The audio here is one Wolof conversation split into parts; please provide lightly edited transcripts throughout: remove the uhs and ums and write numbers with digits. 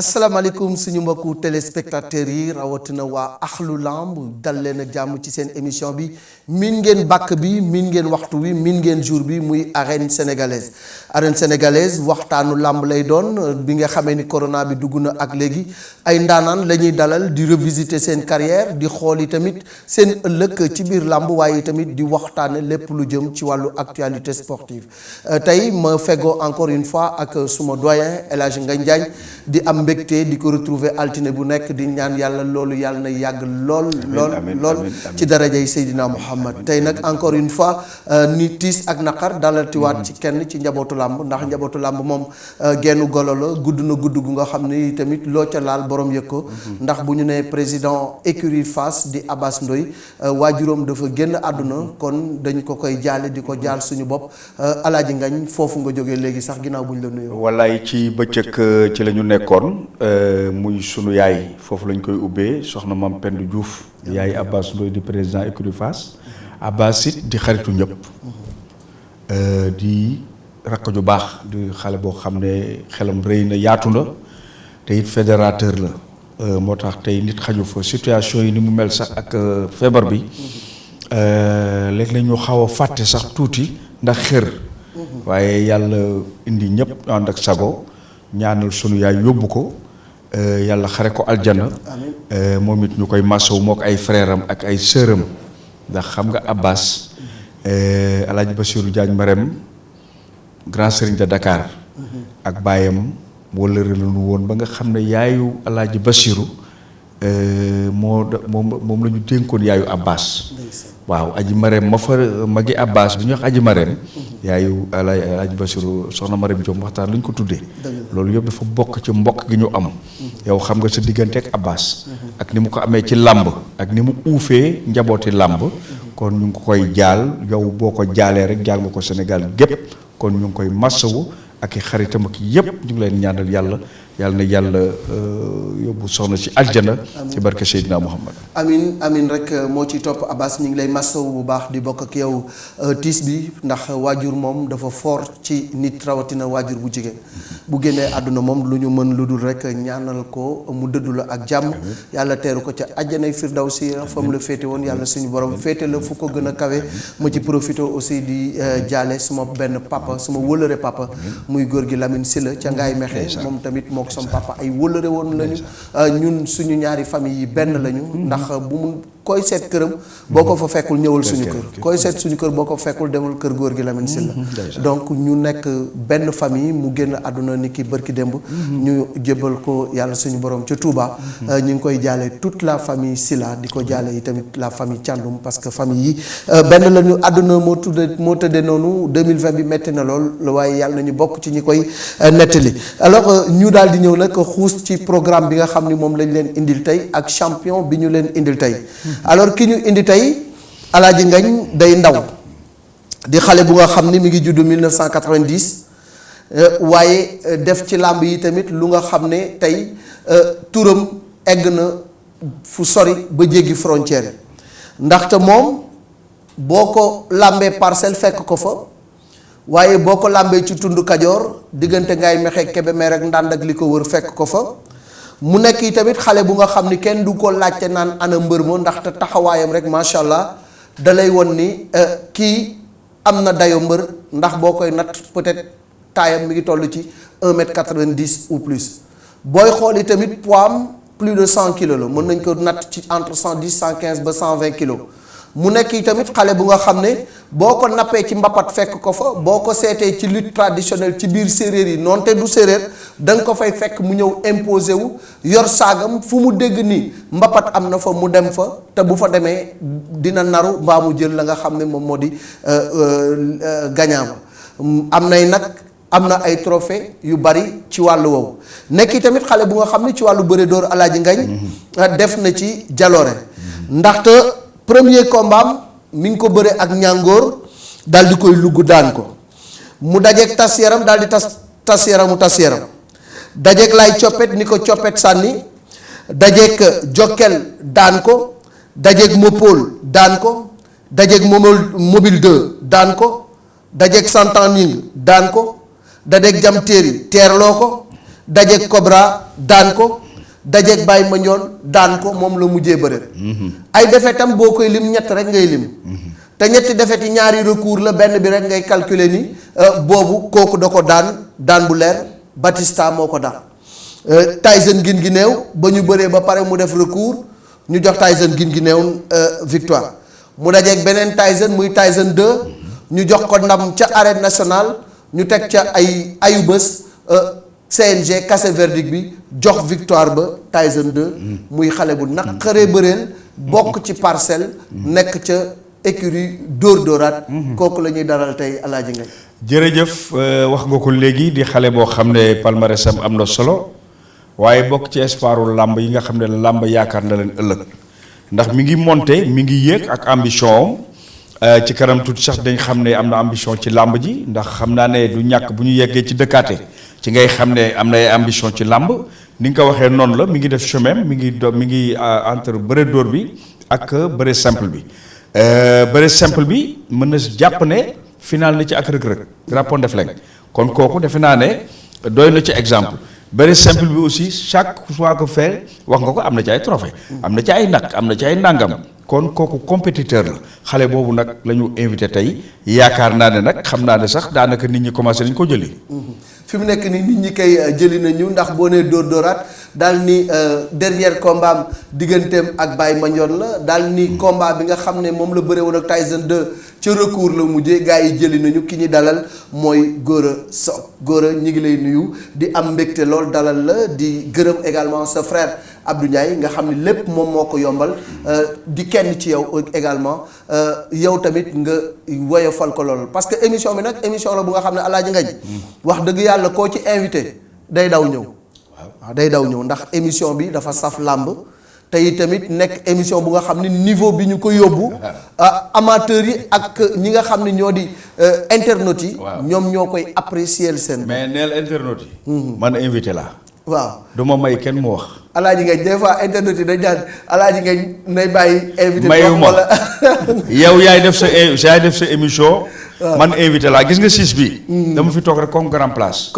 asalaamaaleykum suñu mbokku téléspectateurs yi rawatina waa Ahlou Lamb dal leen ak jàmm ci seen émission bi miin ngeen bàkk bi miin ngeen waxtu bi miin ngeen jour bi muy arène sénégalaise waxtaanu làmb lay doon bi nga xamee ni corona bi dugg na ak léegi ay ndaanaan la ñuy dalal di revisiter seen carrière di xool yi tamit seen ëllëg ci biir làmb waaye tamit di waxtaane lépp lu jëm ci wàllu actualité sportive tey ma fegoo encore une fois ak suma doyen El Hadj Ngagne Diagne di am mbégte di ko retrouver altine bu nekk di ñaan yàlla loolu yàlla na yàgg lool ci darajay Seydina Muhammad tey nag encore une fois ni tiis ak naqar dalatiwaat ci kenn ci njabootu làmb ndax njabootu làmb moom genn golo la gudd na gudd gu nga xam ni tamit loo ca laal borom yëg ko ndax bu ñu nee président écurie Fass di Abass Ndoye waajuróom dafa génn àdduna kon dañ ko koy jaale di ko jaal suñu bopp Alaaji Ngagne foofu nga jógee léegi sax ginnaaw bu ñu la nuyoo. wallaay ci bëccëg ci la ñu nekkoon muy sunu yaay foofu lañ koy ubbee soxna Mame Penda Diouf yaay Abass Ndoye di président écurie Fass Abass it di xaritu ñëpp di rakk ju baax di xale boo xam ne xelam rëy na yaatu na te it fédérateur la moo tax tey nit xaju fa situation yi ni mu mel sax ak feebar bi léeg-léeg ñu xaw a fàtte sax tuuti ndax xër waaye yàlla indi ñëpp ànd ak sago ñaanal sunu yaay yóbbu ko yàlla xare ko aljana moom it ñu koy masawu moo ko ay frère am ak ay sœuram ndax xam nga Abass Alaaji Bassirou Diagne Marème grand serigne de Dakar ak baayam wala rëlanu woon ba nga xam ne yaayu Alaaji Bassirou moom la ñu dénkoon yaayu Abass waaw aji Marème ma fa magi Abass bi ñu wax aji Marème yaayu Alaaji Bassirou soxna Marème Diop waxtaan lañ ko tuddee loolu yëpp dafa bokk ci mbokk gi ñu am yow xam nga sa diggante ak Abass ak ni mu ko amee ci làmb ak ni mu uufee njabooti làmb kon ñu ngi ko koy jaal yow boo ko jaalee rek jaal nga ko Sénégal gépp kon ñu ngi koy massawu ak i xaritam ak yëpp ñu ngi leen ñaanal yàlla na yàlla yóbbu soxna ci aljana ci barke Seydina Muhammad amin rek moo ci topp Abass ñu ngi lay massawu bu baax di bokk ak yow tiis bi ndax waajur moom dafa fort ci nit rawatina waajur bu jigéen bu génnee àdduna moom lu ñu mën lu dul rek ñaanal ko mu dëddu la ak jàmm yàlla teeru ko ca àjjanay firdawsi fa mu la féete woon yàlla suñu borom féete la fu ko gën a kawe ma ci profité aussi di jaale suma benn papa suma wëlëre papa muy góor gi Lamine Sylla ca Ngaay Mexe moom tamit moo ko sama papa ay wëlëre woon lañu ñun suñu ñaari famille yi benn lañu ndax bu mu koy seet këram boo ko fa fekkul ñëwal suñu kër koy seet suñu kër boo ko fekkul demal kër góor gi Lamine Sylla donc ñu nekk benn famille mu génn àdduna ni ki bërki démb ñu jébbal ko yàlla suñu borom ca Touba ñu ngi koy jaale toute la famille Sylla di ko jaale yi tamit la famille Thiandoum parce que famille yi benn la ñu àdduna moo tëddee noonu 2020 bi metti na lool waaye yàlla nañu bokk ci ñi koy nettali alors ñu daal di ñëw nag xuus ci programme bi nga xam ni moom lañ leen indil tey ak champion bi ñu leen indil tey alors ki ñu indi tey Alaaji Ngagne day ndaw di xale bu nga xam ni mi ngi juddu 1990 waaye def ci làmb yi tamit lu nga xam ne tey turam egg na fu sori ba jéggi frontière ndaxte moom boo ko làmbee Parcelles fekk ko fa waaye boo ko làmbee ci tund Kajoor diggante Ngaay Mexe Kébémer ak Ndànd ak li ko wër fekk ko fa mu nekk yi tamit xale bu nga xam ni kenn du ko laajte naan ana mbër ma ndaxte taxawaayam rek macha allah dalay won ni kii am na dayo mbër ndax boo koy natt peut-être taayam mi ngi toll ci 1m90 ou plus booy xool yi tamit poids am plus de 100 kilos la mën nañ ko natt ci entre 110 115 ba 120 kilos mu nekk yi tamit xale bu nga xam ne boo ko nappee ci mbapat fekk ko fa boo ko seetee ci lutte traditionnelle ci biir séeréer yi noonu te du séeréer da nga ko fay fekk mu ñëw imposé wu yor saagam fu mu dégg ni mbapat am na fa mu dem fa te bu fa demee dina naru mbaa mu jël la nga xam ne moom moo di gagnant am na ay trophée yu bari ci wàllu woowu nekk yi tamit xale bu nga xam ne ci wàllu bëre dóor Alaaji Ngagne def na ci jaloore ndaxte premier combat mi ngi ko bëre ak ñàngoor daal di koy lugg daan ko mu dajeeg tas yaram daal di tas yaramu tas yaram dajeeg lay coppet ni ko coppet sànni dajeeg jokkel daan ko dajeeg mopol daan ko dajeeg mobile 2 daan ko dajeeg santaning daan ko dajeeg jam téeri teerloo ko dajeeg Cobra daan ko dajeeg Baye Mandione daan ko moom la mujjee bëre. ay defet tam boo koy lim ñett rek ngay lim. te ñetti defet yi ñaari recours la benn bi rek ngay calculer ni boobu kooku da ko daan bu leer Batista moo ko daan. Tyson Guinguinéo ba ñu bëree ba pare mu def recours ñu jox Tyson Guinguinéo victoire mu dajeeg beneen Tyson muy Tyson 2 ñu jox ko ndam ca arène nationale ñu teg ca ayu bés CNG cassé verdict bi jox victoire ba Tyson 2 muy xale bu naqaree bëreel bokk ci parcelle nekk ca écurie dóoraat kooku la ñuy daral tey Alaaji Ngagne. jërëjëf wax nga ko léegi di xale boo xam ne palmarèsam am na solo waaye bokk ci espoiru làmb yi nga xam ne làmb yaakaar na leen ëllëg ndax mi ngi monté mi ngi yéeg ak ambition am ci kanam tuuti sax dañ xam ne am na ambition ci làmb ji ndax xam naa ne du ñàkk bu ñu yeggee ci dëkkaate ci ngay xam ne am na ay ambition ci làmb ni nga ko waxee noonu la mi ngi def chemin mi ngi entre bëre dóor bi ak bëre simple bi bëre simple bi mën na jàpp ne final na ci ak rëg-rëg drapeau Ndefleng kon kooku defe naa ne doy na ci exemple bëre simple bi aussi chaque fois que fait wax nga ko am na ci ay trophée am na ci ay nag am na ci ay ndàngam kon kooku compétiteur la xale boobu nag la ñu invité tey yaakaar naa ne nag xam naa ne sax daanaka nit ñi commencé nañ ko jëli. fi mu nekk nii nit ñi koy jëli nañu ndax boo nee dóoraat daal ni dernier combat am digganteem ak Baye Mandione la daal ni combat bi nga xam ne moom la bëre woon ak Tyson 2 ca recours la mujjee gars yi jëli nañu ki ñu dalal mooy Gora Sock Gora ñi ngi lay nuyu di am mbégte lool dalal la di gërëm également sa frère Abdou Ndiaye nga xam ne lépp moom moo ko yombal di kenn ci yow également yow tamit nga woyofal ko lool parce que émission bi nag émission la bu nga xam ne Alaaji Ngagne wax dëgg yàlla koo ci invité day daw ñëw waaw day daw ñëw ndax émission bi dafa saf làmb te it tamit nekk émission bu nga xam ne niveau bi ñu ko yóbbu amateurs yi ak ñi nga xam ne ñoo di internautes yi ñoom ñoo koy apprécier seen mais neel internautes yi man invité la waaw du ma may kenn mu wax Alaaji Ngagne des fois internautes yi dañ daan Alaaji Ngagne nay bàyyi invité mayuma wala yow yaay def sa émission man invité laa gis nga siis bi dama fi toog rek comme grand place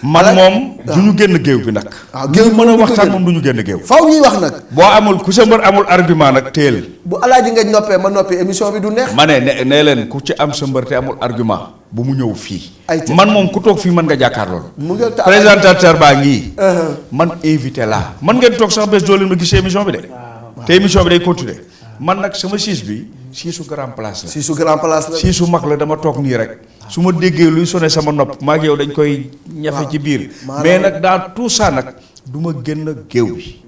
man moom du ñu génn géew bi nag waaw géew mën a waxtaan moom du ñu génn géew faw ñuy wax nag boo amul ku sa mbër amul argument nag téel bu Alaaji Ngagne noppee ma noppi émission bi du neex ma ne leen ku ci am sa mbër te amul argument bu mu ñëw fii Ayca. man moom ku toog fii mën nga jàkkaar loolu mu ngi ta- présentateur baa ngi man invité laa man ngeen toog sax bés doo leen ma gisee émission bi de te émission bi day continuer man nag sama siis bi siisu grand place la si su grand place la siisu mag la dama toog nii rek su ma déggee luy sone sama nopp maa ngi yow dañ koy ñafe ci biir mais nag dans tout ça nag du ma génn géew bi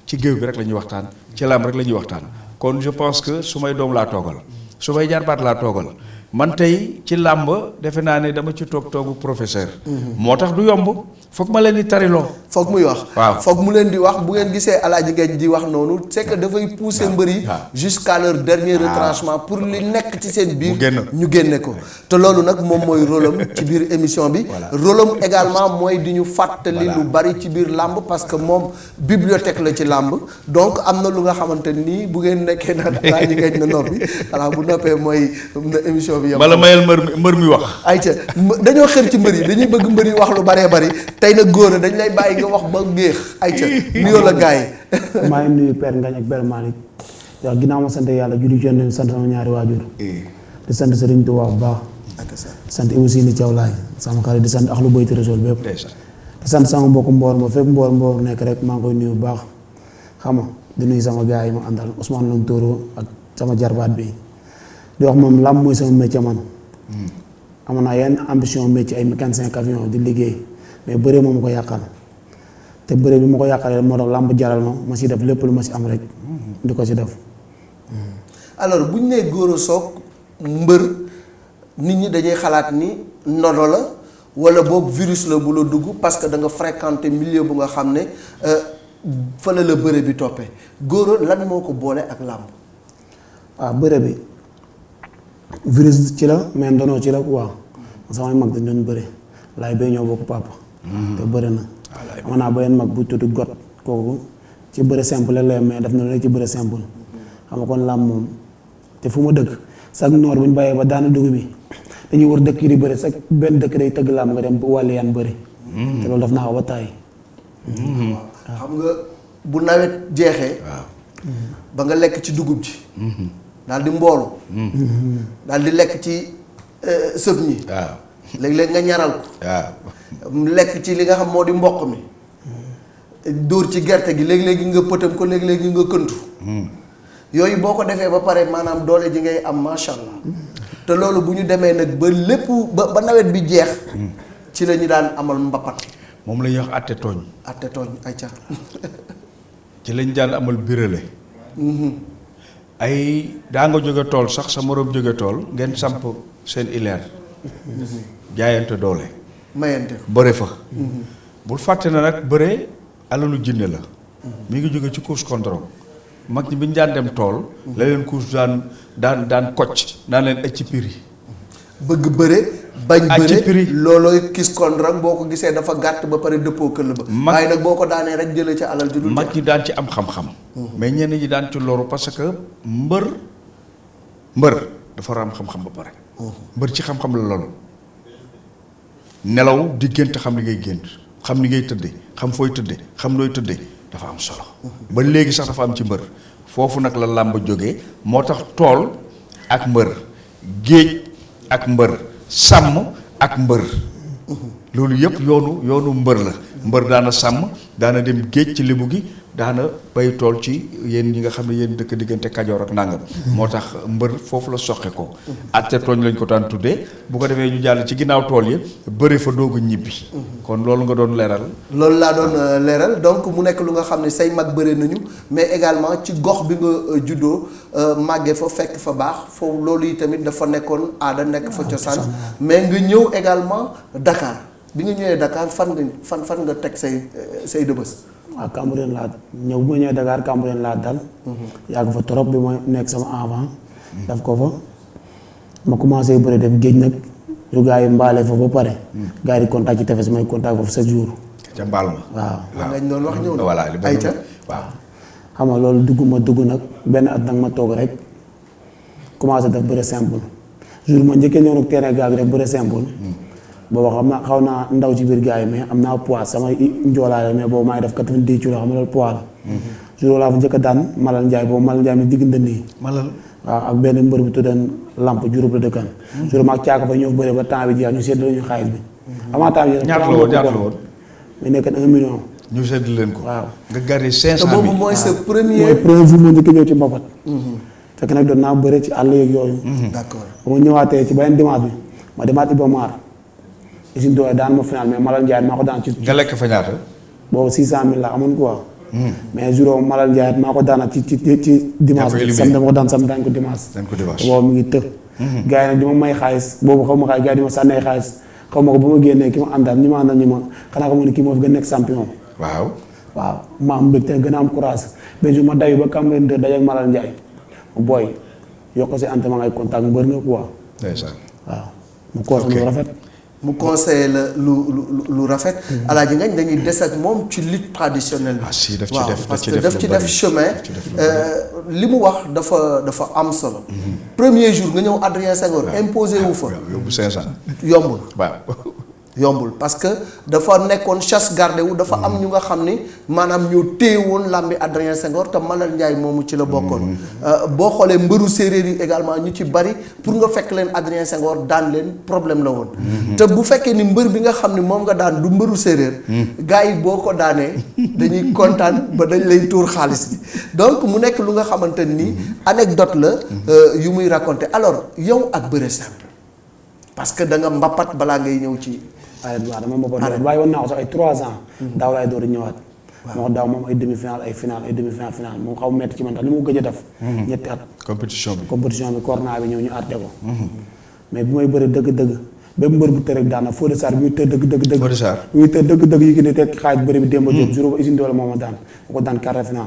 ci géew bi rek la ñuy waxtaan ci lamb rek la ñuy waxtaan kon je pense que su may doom laa toogal su may jarbaat laa toogal man tey ci làmb defe naa ne dama ci toogu professeur moo tax du yomb foog ma leen di tariloo foog muy wax waaw foog mu leen di wax bu ngeen gisee Alaaji Ngagne di wax noonu c'est que dafay pousser mbër yi jusqu'à leur dernier retranchement pour li nekk ci seen biir ñu génne ko te loolu nag moom mooy rôle am ci biir émission bi rôle am également mooy di ñu fàttali lu bari ci biir làmb parce que moom bibliothèque la ci làmb donc am na lu nga xamante nii bu ngeen nekkee naan Alaaji Ngagne na noppi xanaa bu noppee mooy na émission bi bala mayel mbër mi wax ayca dañoo xër ci mbër yi dañuy bëgg mbër yi wax lu baree bari tey nag góor dañ lay bàyyi nga wax ba géex ayca nuyoo la gars yi. maa ngi nuyu Père Ngagne ak Père Malick wax ginnaaw ma sant yàlla julli ci Yonent bi sant sama ñaari waajur di sant Serigne Touba bu baax sant aussi ni Thiaw Laay sama xarit di sant Akhlu Bayti Rasul bépp di sant sama mbokku mboor ma fépp mboor nekk rek maa ngi koy nuyu bu baax xam nga di nuyu sama gars yi ma àndal Ousmane Lom Toro ak sama jarbaat bi di wax moom làmb mooy sama métier man amoon naa yenn ambition métier ay mécanicien camion di liggéey mais bëree moom ma ko yàqal te bëree bi ma ko yàqalee moo tax làmb jaral ma si def lépp lu ma si am rek di ko si def. alors bu ñu nee Gora Sock mbër nit ñi dañuy xalaat ni ndono la wala boobu virus la bu la dugg parce que da nga fréquenter milieu bu nga xam ne fa la bëre bi toppee Gora lan moo ko boole ak làmb. waaw bëre bi virus ci la mais ndono ci la quoi samay mag dañ doon bëre laay bay ñoo bokk papa. te bëre na. amoon naa beneen mag bu tudd got kooku ci bëre simple la mais daf na la ci bëre simple xam nga kon làmb moom te fu ma dëkk chaque noor bu ñu bàyyee ba daana dugub bi dañuy war dëkk yi di bëre chaque benn dëkk day tëgg làmb nga dem wàllu yan bëri te loolu daf naa ko ba tàyyi. xam nga bu nawet jeexee. waaw. ba nga lekk ci dugub ji. daal di mboolu. daal di lekk ci sëb ñi. waaw. léeg-léeg nga ñaral ko. waaw. lekk ci li nga xam moo di mboq mi. dóor ci gerte gi léeg-léegi nga pëtam ko léeg-léegi nga këntu. yooyu boo ko defee ba pare maanaam doole ji ngay am macha allah. te loolu bu ñu demee nag ba lépp ba nawet bi jeex. ci la ñu daan amal mbapat. moom la ñuy wax atte tooñ. atte tooñ ay ca. ci lañ daan amal birale. ay daa nga jóge tool sax sa moroom jóge tool ngeen samp seen ileer. jaayante doole. mayante ko bëre fa. bul fàtte na nag bëre alalu jinne la. mi ngi jóge ci course contrôle. mag ñi bi ñu daan dem tool. la leen course daan kocc daan leen aj ci piri. bëgg bëre bañ aj ci bëre piri. loolooy kis kondrang boo ko gisee dafa gàtt ba pare dëppoo këll ba. Mag- waaye nag boo ko daanee rek jëlee ca alal ji dul mag ñi daan ci am xam-xam. mais ñenn ñi daan ci loru parce que mbër dafa war a am xam-xam ba pare. mbër ci xam-xam la loolu. nelaw di gént xam li ngay gént xam ni ngay tëdde xam fooy tëdde xam nooy tëdde dafa am solo. ba léegi sax dafa am ci mbër foofu nag la làmb jógee moo tax tool ak mbër géej ak mbër sàmm ak mbër. loolu yëpp yoonu mbër la. mbër daana sàmm daana dem géej ci lébu gi daana bay tool ci yéen ñi nga xam ne yéen dëkk diggante Kajoor ak nàngam. moo tax mbër foofu la soqe ko. atte tooñ lañ ko daan tuddee bu ko defee ñu jàll ci ginnaaw tool yi bëri fa doog a ñibbi. kon loolu nga doon leeral. loolu laa doon leeral donc mu nekk lu nga xam ne say mag bëre nañu mais également ci gox bi nga juddoo màggee fa fekk fa baax foofu loolu yi tamit dafa nekkoon aada nekk fa cosaan mais nga ñëw également Dakar bi nga ñëwee Dakar fan nga teg say dëbës. waaw Cambérène laa ñëw bu ma ñëwee Dakar Cambérène laa dal. yàgg fa trop bi ma nekk sama avant. daf ko fa ma commencé bëre dem géej nag yu gars yi mbaale fa ba pare. gars yi di contact ci tefes may contact foofu 7 jours. ca mbaal ma. waaw nga ñu doon wax ñëw na. voilà li ay ca waaw. xam nga loolu dugg nag benn at nag ma toog rek commencé def bëre simple jour ma njëkkee ñëw nag terrain gaal gi def bëre simple. booba xam naa xaw naa ndaw ci biir gars yi mais am naa poids sama njoolaale mais boobu maa ngi def 90 kilos xam nga loolu poids la. jour laa fa njëkk a daan Malal Ndiaye boobu Malal Ndiaye mi digg ndënd yi. Malal. waaw ak benn mbër bu tuddoon lamp juróom la dëkkan. jour maag caaka fa ñëw bëre ba temps bi jeex ñu seetlu ñu xaalis bi. avant temps bi ñaata la woon mu nekk 1 million. ñu seetlu leen ko. waaw nga gardé 500 000. te boobu mooy sa premier. mooy premier jour ma njëkk a ñëw ci mbapat. fekk nag doon naa bëre ci àll yeeg yooyu. d'accord ba ma ñëwaatee ci beneen dimanche bi ma demaat Iba Mar. usine doole daan ma final mais Malal Ndiaye maa ko daan ci. nga lekk fa ñaata. boobu 600000 la amoon quoi. mais jour Malal Ndiaye maa ko daana ci dimanche bi samedi dama ko daan samedi daan ko dimanche. boobu mi ngi të. gars yi nag di ma may xaalis boobu xaw ma xaalis gars yi di ma sànnee xaalis xaw ma ko ba ma génnee ki ma àndal ñi ma àndal ñi ma xanaa ko ma ne kii moo fi gën nekk champion. waaw. waaw ma am mbégte gën a am courage benn jour ma dayu ba Cambérène de daje ak Malal Ndiaye booy yokk si entraînement ngay contact mbër nga quoi. ndeysaan. waaw mu conseil lu rafet. mu conseillé la lu rafet. Alaaji Ngagne dañuy des ak moom ci lutte traditionnelle bi. ah si daf ci waaw def parce que daf ci def chemin. li mu wax dafa am solo. premier jour nga ñëw Adrien Senghor imposé wu fa. yóbbu 500. yombul. waaw. yombul parce que dafa nekkoon chasse gardée wu dafa am ñu nga xam ni maanaam ñoo téye woon làmbi Adrien Senghor te Malal Ndiaye moomu ci la bokkoon. boo xoolee mbëru séeréer yi également ñu ci bari pour nga fekk leen Adrien Senghor daan leen problème la woon. te bu fekkee ni mbër bi nga xam ni moom nga daan du mbëru séeréer. gars yi boo ko daanee dañuy kontaan ba dañ lay tuur xaalis bi donc mu nekk lu nga xamante ni anecdote la. yu muy raconter alors yow ak bëre simple parce que da nga mbapat balaa ngay ñëw ci. waaye waaw dama mbapat waaye woon naa ko sax ay 3 ans. daaw laay door a ñëwaat. moo daaw moom ay demi final ay final final moom xaw metti ci man tax li mu gëj a def. ñetti at. compétition bi corona bi ñëw ñu arrêté ko. mais bi may bëri dëgg-dëgg bépp mbër bu tëdd rek daana Fodé Sarr bi muy tëdd dëgg-dëgg. Fodé Sarr bi muy tëdd dëgg-dëgg yi ne teg xaalis bëri bi Demba Diop. jour ba usine doole moo ma daan ma ko daan quart de final.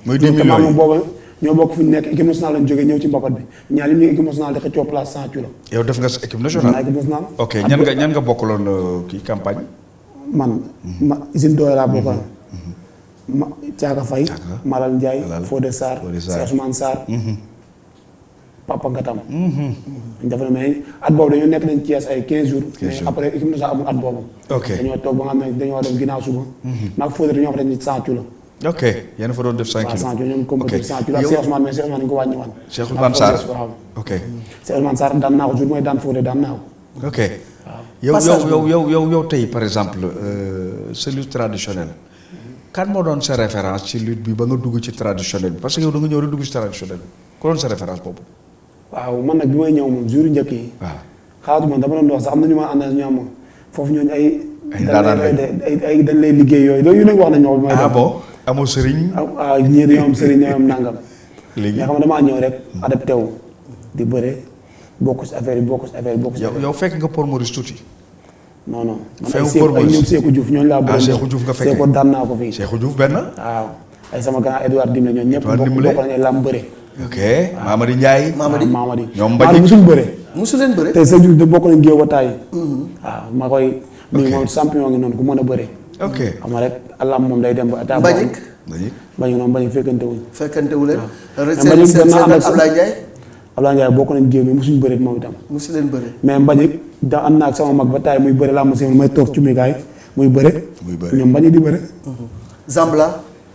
mooy 10 millions moom booba ñoo bokk fu ñu nekk équipe nationale lañ jógee ñëw ci mbapat bi ñaar ñu équipe nationale di xëccoo place 100 kilos. yow def nga sa équipe nationale. équipe nationale. ok ñan nga bokkaloon kii campagne. man usine doole laa bokkoon. Thiaka Faye. Malal Ndiaye. Fodé Sarr. Cheikh Ousmane Sarr. Papa Ngatam. dafa ne mais at boobu dañoo nekk nañ Thiès ay 15 jours. mais après équipe nationale amul at boobu. ok dañoo toog ba nga xam ne dañoo dem ginnaaw suba. maag Fodé dañoo wax dañuy 100 kilos. ok yéen fa doon def 5 kilos. waaw 100 kilos ñoom compété 100 kilos ak Cheikh Ousmane mais Cheikh Ousmane dañu ko wàññi woon. Cheikh Ousmane Sarr waaw. ok Cheikh Ousmane Sarr daan naa ko jour mooy daan Fodé daan naa ko. ok yow tey par exemple sa lutte traditionnelle kan moo doon sa référence ci lutte bi ba nga dugg ci traditionnel bi parce que yow da nga ñëw rek dugg ci traditionnel bi ku doon sa référence boobu. waaw man nag bi may ñëw moom jour njëkk yi. waaw xalaatuma dama doon wax sax am na ñu ma àndal ñoom foofu ñooñu ay. ndaanaan ay dañ lay liggéey yooyu loolu yu nekk wax nañ ma. mooy ah bon amoo sëriñ. ah ñii dañoo am sëriñ dañoo am nangam. léegi mais xam nga damaa ñëw rek adapté wu di bëre bokk si affaire yi bokk si affaire yi bokk si. yow fekk nga Paul Maurice tuuti. non non. feewu Paul Maurice ñoom Seeku Diouf ñooñu laa. ah Seeku Diouf nga fekkee Seeku daan naa ko fii. Seeku Diouf benn. waaw ay sama grand Edouard Dimle ñooñu ñëpp. Edouard Dimle bokk nañu ay làmb bëre. ok Mamadi Ndiaye. Mamadi ñoom Mbadji musuñ bëre. musu leen bëre. tey sa Diouf de bokk nañ géew ba taay. waaw ma koy. ok moom champion ngi noonu ku mën a bëre. ok xam nga rek alam moom day dem ba. Mbagnick noonu Mbagnick fekkante wuñ. fekkante wu leen. Mbagnick seen dana ànd ak Ablaye Ndiaye. Ablaye Ndiaye bokk nañ géew mais musuñ bëre moom itam. musu leen bëre. mais Mbagnick da am naa ak sama mag ba taay muy bëre laa ma seen may toog ci mikaay muy bëre. ñoom Mbagnick di bëre.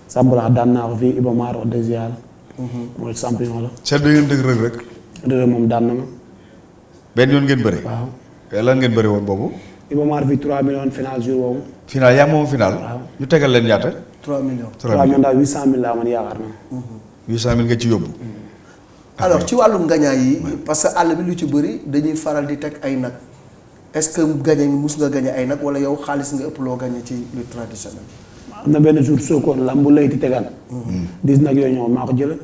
Zambala daan naa ko fii Iba Mar wax dëgg yàlla. mooy champion la. seet bi ngeen dëgg rek. Rëg moom daan na ma. benn yoon ngeen bëre. waaw. lan ngeen bëre woon boobu. Iba Mar fii 3 millions final jour boobu. final yaa moom final. waaw ñu tegal leen ñaata. 3 millions. 3 millions daal 800000 laa man yaakaar naa. 800000 nga ci yóbbu. alors ci wàllum gañaay yi parce que àll bi lu ci bëri dañuy faral di teg ay nag est-ce que gañe mus nga gañe ay nag wala yow xaalis nga ëpp loo gañe ci lutte traditionnelle. am na benn jour Sokone lamb bu lay di tegal. 10 nag yooyu ñoom maa ko jëlee.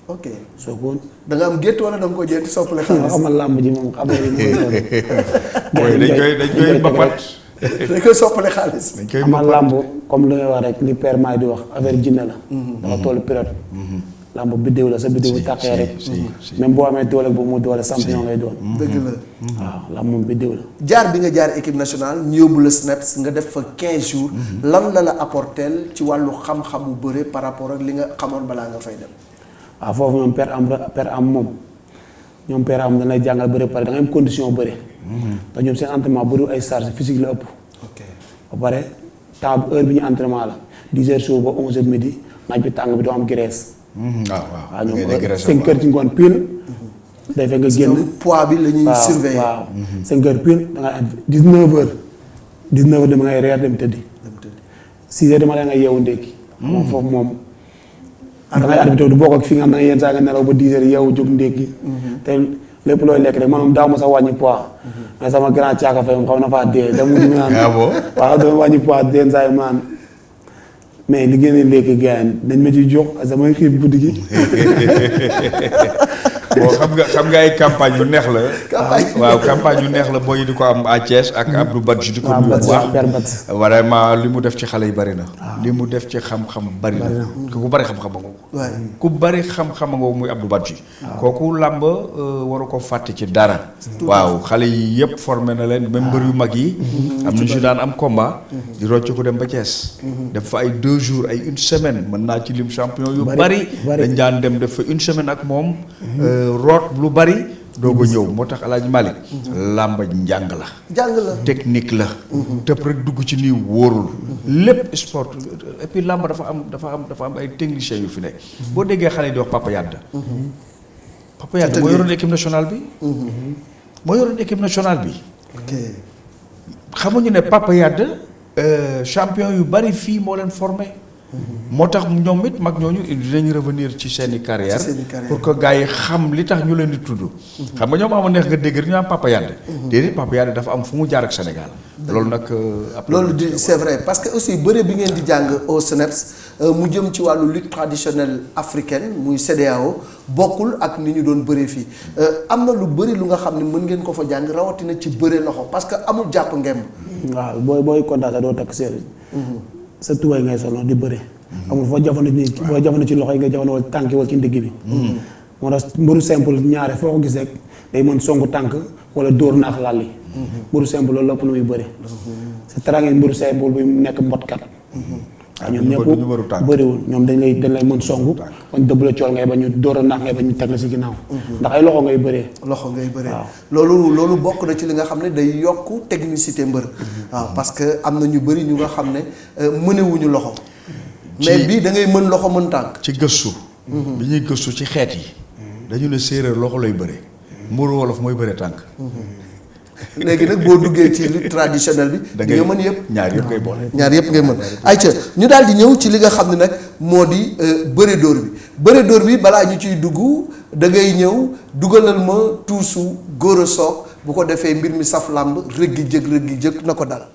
ok Sokone. da nga am gétt wala da nga ko jënd soppale xaalis. xamal lamb ji moom xam mooy dañ koy mbapat. dañ koy soppale xaalis. dañ koy xamal mbapat lamb comme li ngay wax rek li père Maay di wax affaire jinne la. dafa toll période. lamb biddéew la sa biddéew bu tàqee rek. même boo amee doole boobu mu doole champion ngay doon. dëgg la. waaw lamb moom biddéew la. jaar bi nga jaar équipe nationale ñu yóbbu la SNEPS nga def fa 15 jours. lan la apporteel ci wàllu xam-xamu bëre par rapport ak li nga xamoon balaa nga fay dem. waaw foofu ñoom père am moom ñoom père am dañ lay jàngal bëre pare da nga am condition bëre. te ñoom seen entraînement bëriwul ay charge physique la ëpp. ok ba pare temps heure bi ñu entraînement la 10 heures suba ba 11 heures midi naaj bi tàng bi doo am graisse. waaw ñoom 5 heures ci ngoon pile. day fekk nga génn poids bi la ñuy surveiller. waaw 5 heures pile da ngay 19 heures. 19 heures dama ngay reer dem tëddi. 6 heures dama la nga yeewu ndékki. moom foofu moom. da ngay arbitre du bokk ak fi nga xam ne yenn saa nga nelaw ba 10 heures yeewu jóg ndékki. te lépp looy lekk rek man moom daaw ma sax wàññi poids. mais sama grand caaka fay moom xaw na faa dee da mujj mu naan. waaw dama wàññi poids yenn saa yi mu naan mais li ngeen di lekk gars yi dañ ma ciy jox parce que damay xiif guddi gi. bon xam nga ay campagne yu neex la. waaw campagne yu neex la booy di ko am à Thiès ak Abdou Badji di ko nuyu bu baax vraiment li mu def ci xale yi bari na. li mu def ci xam-xam bari na. ku bari xam-xam nga ko. ku bari xam-xam nga ko muy Abdou Badji. kooku làmb waru ko fàtte ci dara. waaw xale yi yëpp formé na leen même mbër yu mag yi. am na ñu daan am combat. di rocc ko dem ba Thiès. def fa ay 2 jours ay 1 semaine mën naa ci lim champion yu bari. dañ daan dem def fa 1 semaine ak moom. root lu bari doog a ñëw moo tax El Hadj Malick làmba njàng la. jàng la technique la. tëb rek dugg ci nii wóorul. lépp sport et puis làmb dafa am ay techniciens yu fi nekk. boo déggee xale yi di wax Papa Yade. Papa Yade moo yoroon équipe nationale bi. moo yoroon équipe nationale bi. ok xamuñu ne Papa Yade champion yu bari fii moo leen formé. moo tax ñoom it mag ñooñu dinañ revenir ci seeni carrière pour que gars yi xam li tax ñu leen di tudd. xam nga ñoom amoon neex nga dégg ñu am Papa Yade. déedéet Papa Yade dafa am fu mu jaar ak Sénégal. loolu nag. loolu di c'est vrai parce que aussi bëre bi ngeen di jàng au SNEPS mu jëm ci wàllu lutte traditionnelle africaine muy CEDEAO bokkul ak ni ñu doon bëree fii am na lu bëri lu nga xam ne mën ngeen ko fa jàng rawatina ci bëre loxo parce que amul jàpp ngemb. waaw booy kontaan doo takk séeréer. sa tubaay ngay solo di bëre. amul foo jafandu ni boo jafandu ci loxo yi nga jafandu wala tànk wala ci ndigg bi. moo tax mbëru simple ñaare foo ko gis rek day mën songu tànk wala dóor naax laal yi. mbëru simple loolu lépp lu muy bëre. c'est très bien mbëru simple bu nekk mbotkat. waaw ñoom ñëpp bëriwul ñoom dañ lay mën songu bañ dëbbale cool ngay ba ñu door a naax ngay ba ñu teg la si ginnaaw ndax ay loxo ngay bëree waaw loolu bokk na ci li nga xam ne day yokk technicité mbër waaw parce que am na ñu bëri ñu nga xam ne mënewuñu loxo mais bii da ngay mën loxo mën tànk ci gëstu bi ñuy gëstu ci xeet yi dañu ne séeréer loxo lay bëre mburu wolof mooy bëre tànk léegi nag boo duggee ci lutte traditionnelle bi di nga mën yëpp ñaar yëpp ngay boole ñaar yëpp ngay mën ayca ñu daal di ñëw ci li nga xam ne nag moo di bëre dóor bi balaa ñu ciy dugg da ngay ñëw dugalal ma tuusu Gora Sock bu ko defee mbir mi saf làmb rëggi jëg na ko dal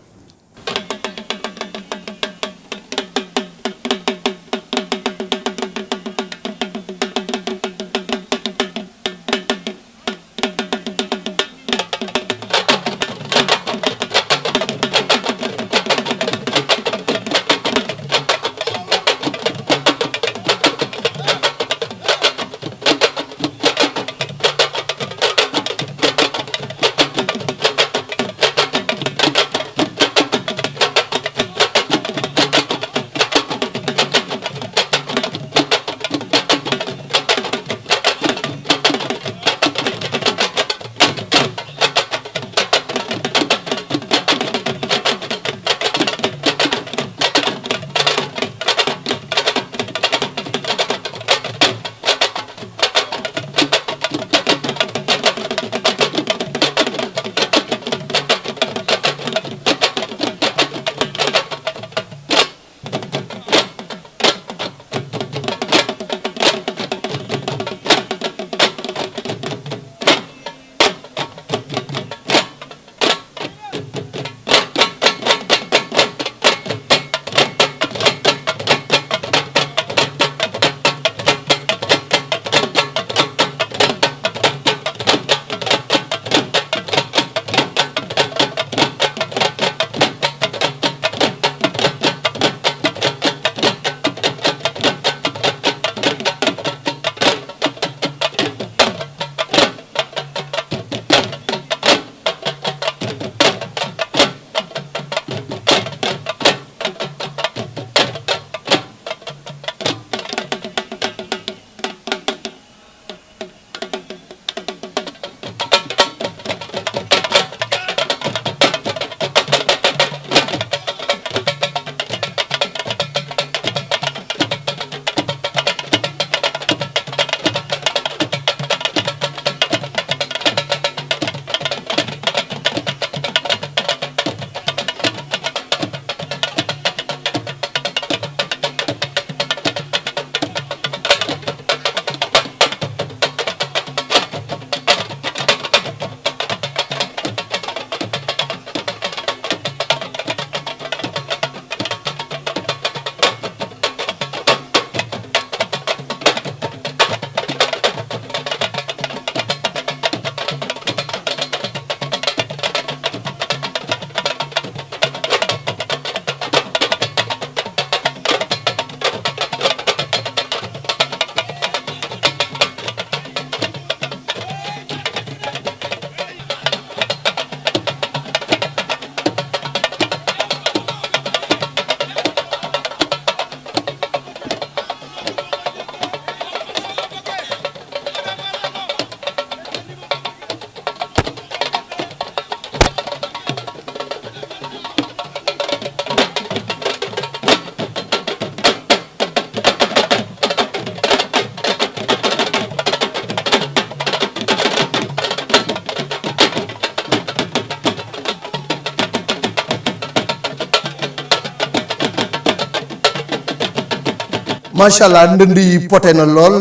macha allah ndënd yi pote na lool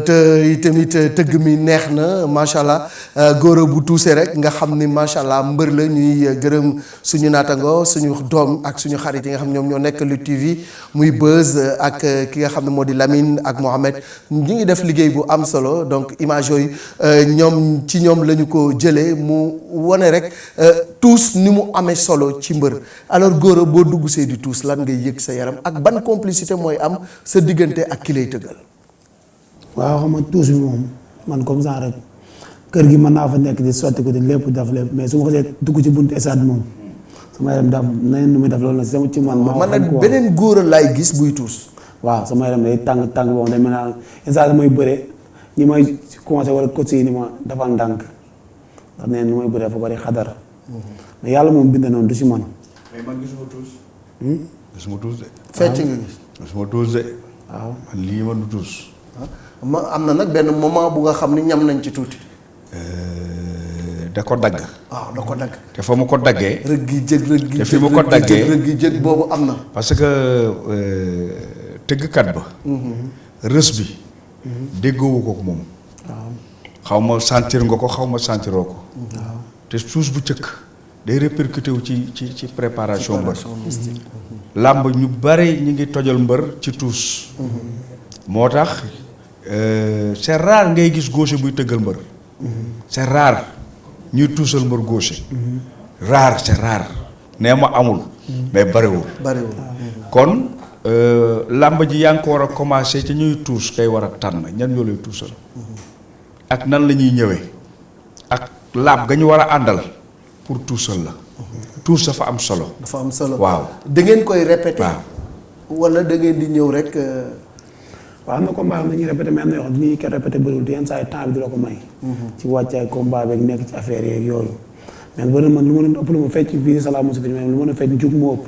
te tamit tëgg mi neex na macha allah góora bu tuuse rek nga xam ni macha allah mbër la ñuy gërëm suñu naatango suñu doom ak suñu xarit yi nga xam ñoom ñoo nekk Lutte TV muy Beuz ak ki nga xam ne moo di Lamine ak Mohamed ñu ngi def liggéey bu am solo donc image yooyu ñoom ci ñoom la ñu ko jëlee mu wane rek tuus ni mu amee solo ci mbër alors góora boo dugg see di tuus lan ngay yëg sa yaram ak ban complicité mooy am sa diggante ak ki lay tëggal. waaw xam nga tuus bi moom man comme ça rek kër gi mën naa fa nekk di sotti ko di lépp def lépp mais su ma xasee dugg ci buntu stade moom sama yaram daal neneen nu muy def loolu nag sama ci man. man nag beneen góor a laay gis buy tuus. waaw sama yaram day tàng boobu day mel ne instant damay bëre ñi may commencé wala coach yi ni ma defal ndànk ndax nee nu may bëre dafa bari xadar. mais yàlla moom bind noonu du si man. mais man gisuma tuus. gisuma tuus de. fecc nga gis. gisuma tuus de. waaw man lii man du tuus. ma am na nag benn moment bu nga xam ni ñam nañ ci tuuti. da ko dagg. waaw da ko dagg. te fa mu ko daggee. rëgg gi jëg rëgg gi te fi mu ko daggee rëgg gi jëg boobu am na. parce que tëggkat ba. rës bi. déggoowu ko moom. waaw xaw ma sentir nga ko xaw ma sentiroo ko. te tuus bu cëkk day répercuté wu ci préparation mbër. làmb ñu bare ñu ngi tojal mbër ci tuus. moo tax c'est rare ngay gis gaucher buy tëggal mbër. c'est rare ñuy tuusal mbër gaucher. rare c'est rare. nee ma amul. mais bariwul. bariwul. kon làmb ji yaa ngi ko war a commencé ci ñuy tuus kay war a tànn ñan ñoo lay tuusal. ak nan la ñuy ñëwee. ak laab ga ñu war a àndal pour tuusal la. tuus dafa am solo. dafa am solo waaw. da ngeen koy répété. waaw wala da ngeen di ñëw rek. waaw am na combat am nañuy répété mais am na yoo xam ne ko répété bëriwul te yenn saa yi temps bi du la ko may. ci wàccaay combat beeg nekk ci affaire yeeg yooyu. mais bëri man lu ma doon ëpp lu ma fecc bii salaa mosu fi mais lu ma doon fecc njug moo ëpp.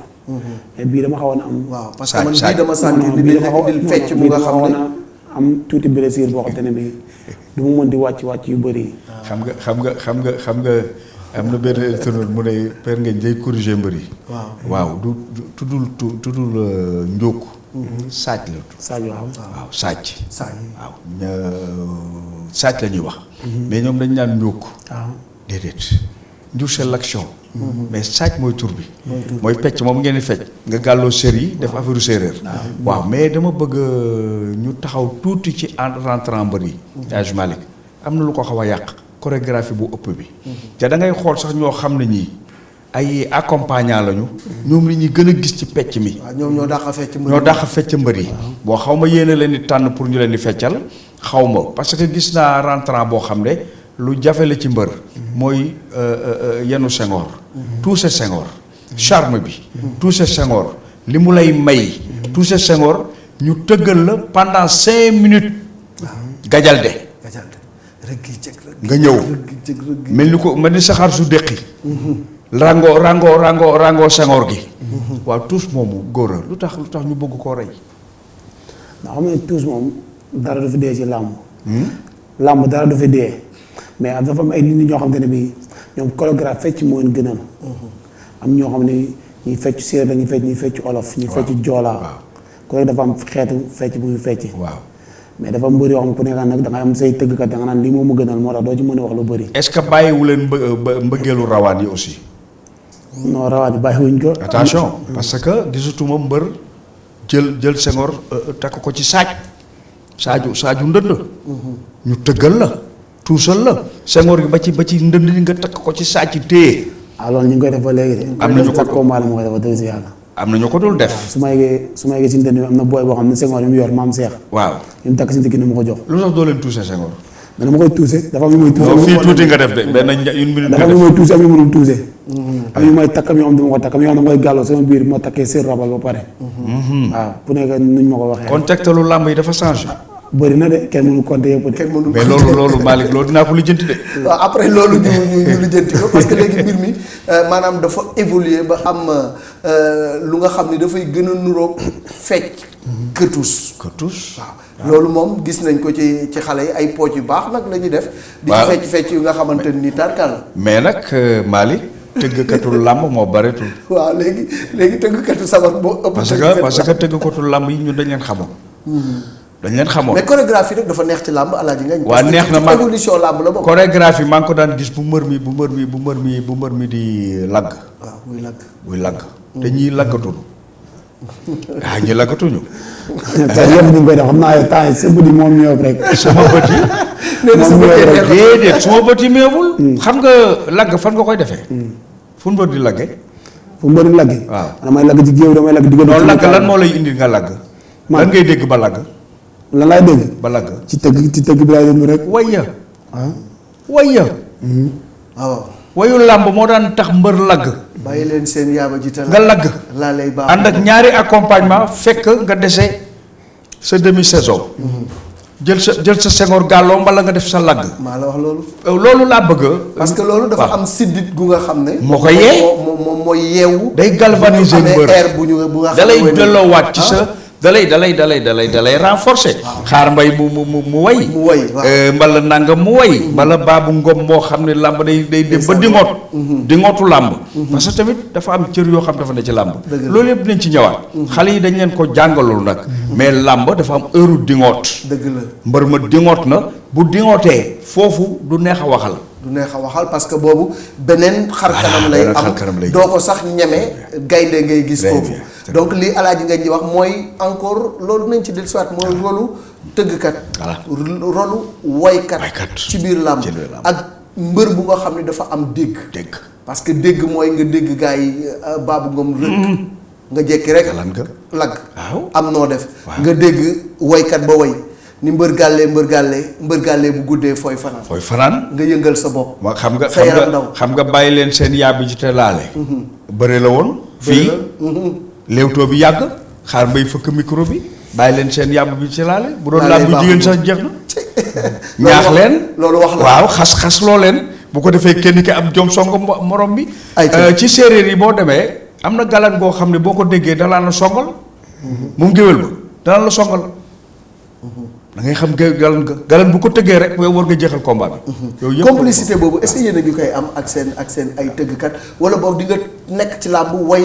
mais bii dama xawoon a am. waaw parce que man bii dama sentir ni dañ la indil fecc bu nga xam ne am tuuti blessure boo xam te ne bii du ma mën di wàcc yu bëri yi. xam nga am na benn électronique mu ne per ngeen day corriger mbër yi. waaw du tuddul njóog. saaj la. saaj waaw. waaw saaj. saaj waaw saaj la ñuy wax. mais ñoom dañ naan njóog. waaw déedéet. njóog c'est l'action. mais saaj mooy tur bi. mooy fecc moom ngeen di fecc. nga gàlloo sér yi def affaire séeréer. waaw mais dama bëgg ñu taxaw tuuti ci rentrant mbër yi. Hadj Malick am na lu ko xaw a yàq. chorégraphie bu ëpp bi. te da ngay xool sax ñoo xam ne ñii ay accompagnant lañu. ñoom li ñuy gën a gis ci pecc mi. waaw ñoom ñoo dàq a fecc mbër yi. ñoo dàq a fecc mbër yi. boo xaw ma yéene leen di tànn pour ñu leen di feccal xaw ma parce que gis naa rentrant boo xam ne lu jafe la ci mbër. mooy yenu Senghor. touché Senghor. charme bi. touché Senghor li mu lay may. touché Senghor ñu tëggal la pendant 5 minutes. gajalde. nga ñëw mel ni saxaar su déqi rango Senghor gi. waaw tuus moomu góor a lu tax ñu bëgg koo rey. ndax xam ne tuus moom dara du fi dee ci làmb. làmb dara du fi dee mais dafa am ay nit ñoo xam te ne bii ñoom chorégraphe fecc moo leen gënal. am ñoo xam ne ñuy fecc séeréer dañuy fecc ñuy fecc olof. ñuy fecc joolaa. ku nekk dafa am xeetu fecc bu muy fecc. waaw. mais dafa mbër yoo xam ne ku nekk nag da ngay am say tëggkat da nga naan lii moom mu gënal moo tax doo ci mën a wax lu bëri. est-ce que bàyyiwu leen mbëggeelu rawaan yi aussi. non rawaan yi bàyyiwuñ ko. attention parce que gisatuma mbër jël Senghor takk ko ci saaju ndënd. ñu tëggal la tuusal la Senghor gi ba ci ndënd li nga takk ko ci saaj ci téye. loolu ñu ngi koy def ba léegi de. am na ñu ko combat la moo koy def ba dëgg si yàlla. am na ñu ko dul def. su ma yeggee si ndënd bi am na booy boo xam ne Senghor yi mu yor maam Seex. waaw yi mu takk si ndëgg ni ma ko jox. lu tax doo leen tuuse Senghor. mais dama koy tuuse dafa am yu may tuuse. non fii tuuti nga def de benn une minute dafa am yu may tuuse am yu mënul tuuse. am yu may takk am yoo xam ne dama ko takk am yoo xam ne dama koy gàlloo sama biir ma takkee seen rabal ba pare. waaw bu nekk nuñ ma ko waxee. kon tegtalu làmb yi dafa changé. bëri na de kenn mënu compter yëpp de. kenn mënu mais loolu Malick loolu dinaa ko lijjanti de. waaw après loolu ñu lijjanti ko parce que léegi mbir mi maanaam dafa évoluer ba am lu nga xam ni dafay gën a nuroog fecc. këtus. waaw loolu moom gis nañ ko ci xale yi ay pooj yu baax nag la ñuy def. di ci fecc yu nga xamante ni tarkal. mais nag Malick tëggkatu làmb moo bareetul. waaw léegi tëggkatu sabar boo ëpp. parce que tëggkatu làmb yi ñun dañ leen xamoon. dañ leen xamoon mais chorégraphie rek dafa neex ci làmb alaaji ngañ. waa neex na parce que évolution làmb la bokk. chorégraphie maa ngi ko daan gis bu mbër mi di lagg. waaw muy lagg. te ñii laggatuñu. ñii laggatuñu. te yëpp ñu ngi koy def xam naa temps yi sa bët yi moom ñëw rek. sama bët yi. nee na sama bët yi déedéet sama bët yi meewul. xam nga lagg fan nga koy defee. fu mbër di lagge. fu mbër di lagge. waaw damay lagg ci géew damay lagg diggante. loolu lagg lan moo lay indi nga lagg. lan ngay dégg ba lagg. lan laay dégg. ba lagg ci tëgg bi laay déglu rek. wayya. waaw. wayu làmb moo daan tax mbër lagg. bàyyi leen seen yaaba ji nga lagg. laa lay baax ànd ak ñaari accompagnement fekk nga dese sa demi saison. jël sa sengoor gàlloo mbala nga def sa lagg. maa la wax loolu. loolu laa bëgg. parce que loolu dafa am siddit gu nga xam ne. moo ko yee moom mooy yeewu. day galvaniser mbër air bu nga xam ne dalay delloowaat ci sa. dalay renforcer. xaar mbay mu way. mu way mbala nangam mu way. mbala baabu ngom moo xam ne làmb day dem ba dingoot. dingootu làmb. parce que tamit dafa am cër yoo xam dafa ne ci làmb. loolu yëpp dinañ ci ñëwaat. xale yi dañ leen ko jàngalul nag. mais làmb dafa am heure dingoot. dëgg la mbër ma dingoot na bu dingootee foofu du neex a waxal. du neex a waxal parce que boobu beneen xar kanam lay am doo ko sax ñeme gaynde ngay gis foofu. donc lii alaaji nga ñi wax mooy encore loolu nañ ci del soit mooy rolu tëggkat rolu woykat ci biir làmb ak mbër bu nga xam ne dafa am dégg parce que dégg mooy nga dégg gars yi baabu ngam rëkk nga jekki rek lagg am noo def nga dégg woykat ba woy ni mbër gàllee bu guddee fooy fanaan nga yëngal sa bopp ma xam nga bàyyi leen seen yàbbi ji te laale bëre la woon fii léewtoo bi yàgg xaar mbay fëkk micro bi bàyyi leen seen yàbb bi ci laale bu doon laal bu jigéen sax jeex na ñaax leen loolu wax la waaw xas loo leen bu ko defee kenn ki am jom song morom bi ci séeréer yi boo demee am na galan goo xam ne boo ko déggee danaa la songal moom géwél ba danaa la songal da ngay xam galan bu ko tëggee rek mooy war nga jeexal combat bi yooyu yëpp complicité boobu est-ce que yéen a ngi koy am ak seen ay tëggkat wala boobu di nga nekk ci làmb way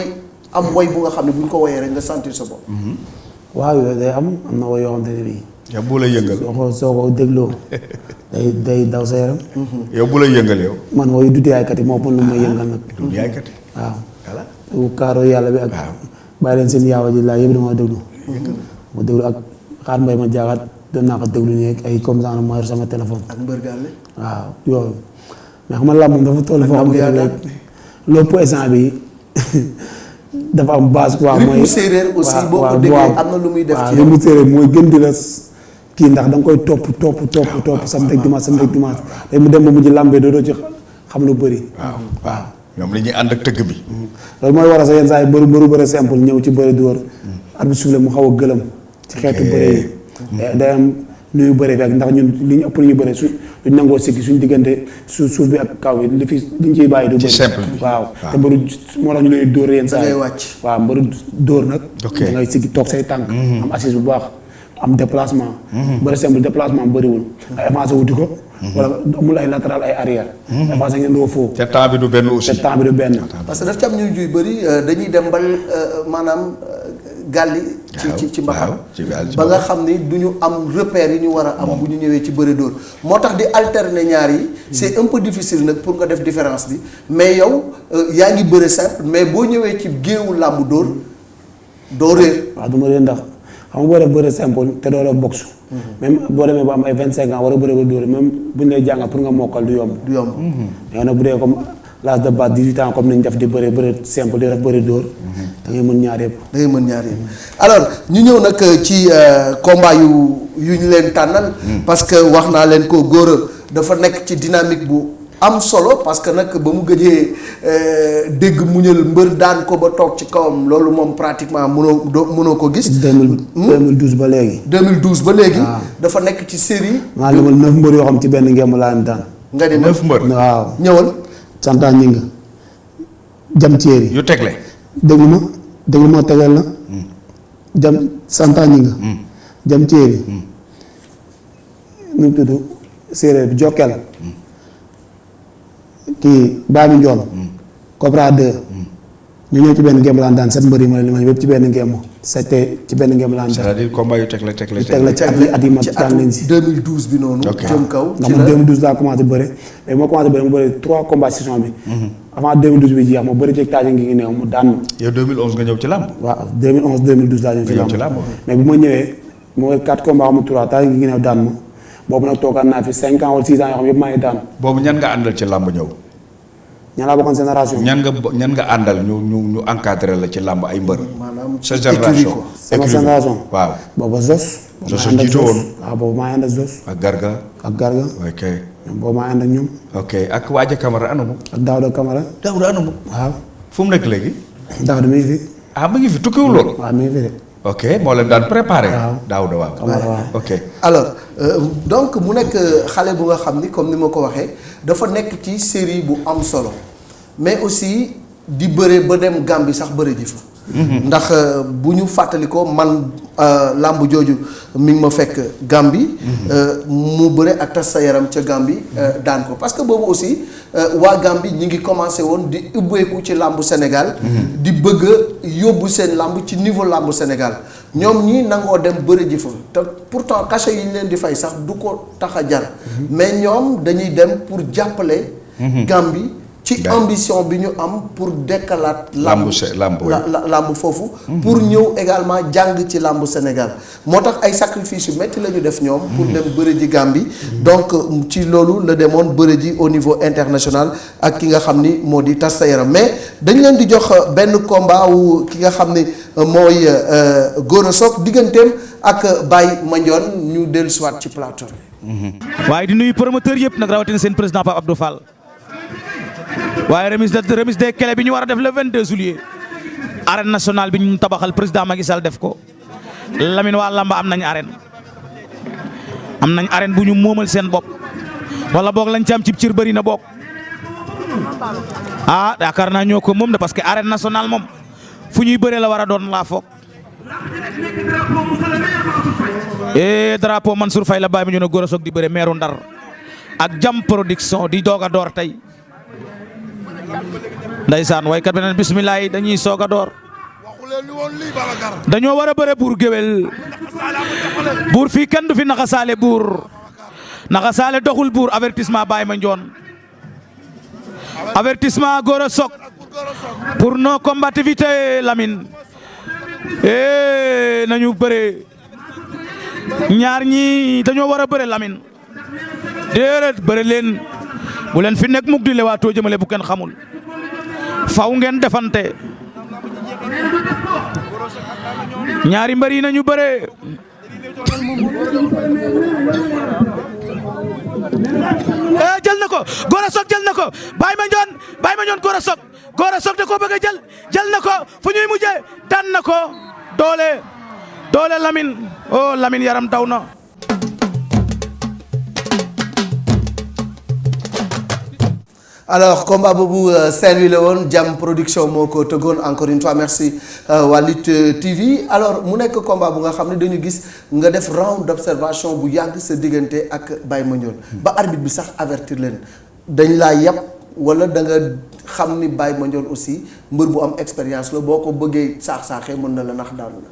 am woy bu nga xam ne bu ñu ko woyee rek nga sentir sa bopp. waaw yooyu day am na woy yoo xam te ne bii. yow bu la yëngal soo ko dégloo day daw sa yaram. yow bu la yëngal yow. man woyu duti yaaykat yi moo ëpp lu may yëngal nag. duti yaaykat yi. waaw. voilà kaaro yàlla bi ak. bàyyi leen seen yaawa ji laa yëpp dama déglu. ma déglu ak xaar mbay ma jaaxaat doon naa ko déglu nii ay comme ça ma yor sama téléphone. ak mbër gàlle. waaw yooyu mais xam nga làmb moom dafa toll foo xam ne lépp instant bi dafa am base quoi mooy rythme séeréer aussi boo ko déggee am na lu muy def ci rythme séeréer mooy gën di la kii ndax da nga koy topp samedi ak dimanche léegi mu dem ba mujj làmbee doo ci xam lu bëri. waaw ñoom la ñuy ànd ak tëgg bi. loolu mooy waral sax yenn saa yi mbëru bëri simple ñëw ci bëri dóor arbitre soufflé mu xaw a gëlëm ci xeetu bëri yi. day am nuyu bëri bi ak ndax ñun li ñu ëpp lu ñu bëri duñ nangoo siggi suñ diggante suuf bi ak kaw bi liñ ciy bàyyi du bëri. ci simple waaw te mbëru moo tax ñu lay dóor yenn saa yi wàcc. waaw mbëru dóor nag. da ngay siggi toog say tànk. am assise bu baax am déplacement. bëri simple déplacement bëriwul. ay avancé wuti ko. wala amul ay latéral ay arrière. avancé ngeen doo foofu. te temps bi du benn aussi. te temps bi du benn. parce que daf ci am ñuy juy bëri dañuy dem ba maanaam gàlli. ci mbaxal ba nga xam ni du ñu am repère yi ñu war a am bu ñu ñëwee ci bëri dóor moo tax di alterner ñaar yi c'est un peu difficile nag pour nga def différence bi mais yow yaa ngi bëri simple mais boo ñëwee ci géewu làmb dóor doo réer. waaw du ma réer ndax xam nga boo def bëri simple te doo def boxe. même boo demee ba am ay 25 ans war a bëri ba dóor même bu ñu lay jàngal pour nga mokkal du yomb. mais nag bu dee comme l'âge de base 18 ans comme ni ñu def di bëri simple di def bëri dóor. da ngay mën ñaar yëpp. alors ñu ñëw nag ci combat yu ñu leen tànnal. parce que wax naa leen ko Gora dafa nekk ci dynamique bu am solo parce que nag ba mu gëjee dégg muñal mbër daan ko ba toog ci kawam loolu moom pratiquement mënoo ko gis. 2012 ba léegi. 2012 ba léegi. dafa nekk ci série. maa limal 9 mbër yoo xam ci benn ngemb laa leen daan. nga di 9 mbër waaw ñëwal. santaa ñi nga jam ceeri yu tegle. déglu ma tegal la. jam santaa ñi nga. jam ceeri. nu mu tudd séeréer bi Jokkel. kii Baami Njool. Cobra 2. ñu ñëw ci benn ngemb laan daan 7 mbër yi ma li ma yëpp ci benn ngemb. ci benn ngemb laan daan. c'est-à-dire combat yu tegle ci at yi ma daan leen si. 2012 bi noonu. jëm kaw ndax man 2012 laa commencé bëre mais moo commencé bëre mu bëre 3 combats saison bi. avant 2012 bi jeex ma bëri ci taaja ngi néew mu daan ma. yow 2011 nga ñëw ci làmb. waaw 2011 2012 laa ñëw ci làmb mais bu ma ñëwee mooy 4 combats amul 3 taaja ngi néew daan ma boobu nag toogaan naa fi 5 ans wala 6 ans yoo xam yëpp maa ngi daan. boobu ñan nga àndal ci làmb ñëw. ñan laa bokkoon génération. ñan nga àndal ñu encadré la ci làmb ay mbër. maanaam sa génération sama génération. waaw booba Zos. Jos a jiitu woon. waaw boobu maa ànd ak Jos. ak Garga. ok. boobu maa ànd ak ñoom. ok ak Waaja Camara anamu. ak Daouda Camara. Daouda anamu. waaw. fu mu nekk léegi. Daouda mi ngi fi. mu ngi fi tukkiwul lool. waaw mi ngi fi de. ok moo leen daan préparé. waaw Daouda waaw. ok. alors donc mu nekk xale bu nga xam ni comme ni ma ko waxee dafa nekk ci série bu am solo mais aussi di bëre ba dem Gambie sax bëre ji fa. ndax bu ñu fàttalikoo man làmb jooju mi ngi ma fekk Gambie. mu bëre ak tas sa yaram ca Gambie daan ko parce que boobu aussi waa Gambie ñi ngi commencé woon di ubbeeku ci làmbu Sénégal. di bëgg a yóbbu seen làmb ci niveau làmbu Sénégal ñoom ñi nangoo dem bëre ji fa te pourtant cachet yi ñu leen di fay sax du ko tax a jar. mais ñoom dañuy dem pour jàppale. Gambie. ci ambition bi ñu am pour dekkalaat làmb foofu pour ñëw également jàng ci làmbu Sénégal moo tax ay sacrifice yu metti la ñu def ñoom pour dem bëre ji Gambie donc ci loolu la demoon bëre ji au niveau international ak ki nga xam ni moo di tas sa yaram mais dañ leen di jox benn combat wu ki nga xam ni mooy Gora Sock digganteem ak Baye Mandione ñu dellu siwaat ci plateau bi. waaye di nuyu promoteur yëpp nag rawatina seen président Pape Abdou Fall. waaye remise des clés bi ñu war a def le 22 juillet arène nationale bi ñu tabaxal président Macky Sall def ko Lamine waa lamba am nañ arène bu ñu moomal seen bopp wala boog lañ ci am ci cër bëri na boog yaakaar naa ñoo ko moom de parce que arène nationale moom fu ñuy bëree la war a doon laa foog drapeau Mansour Faye la bàyyi ma ñu ne Gora Sock di bëre meeru Ndar ak Jam Production di doog a door tey ndaysaan waykat bi naan bismillah dañuy soog a door dañoo war a bëre buur géwél buur fii kenn du fi naxasaale buur naxasaale doxul buur avertissement Baye Mandione avertissement Gora Sock pour non combativité Lamine nañu bëre ñaar ñi dañoo war a bëre Lamine déedéet bëre leen bu leen fi nekk mukk di lewaatoo jëmale bu kenn xamul faw ngeen defante ñaari mbër yi nañu bëre jël na ko Gora Sock jël na ko Baye Mandione Gora Sock da ko bëgg a jël na ko fu ñuy mujjee daan na ko doole Lamine Lamine yaram daw na. alors combat boobu Saint-Louis la woon Jam Production moo ko tëggoon encore une fois merci waa Lutte TV alors mu nekk combat bu nga xam ne dañu gis nga def round d'observation bu yàgg sa diggante ak Baye Mandione ba arbitre bi sax avertir leen dañ laa yàpp wala da nga xam ni Baye Mandione aussi mbër bu am expérience la boo ko bëggee saax-saaxee mën na la nax daanu la.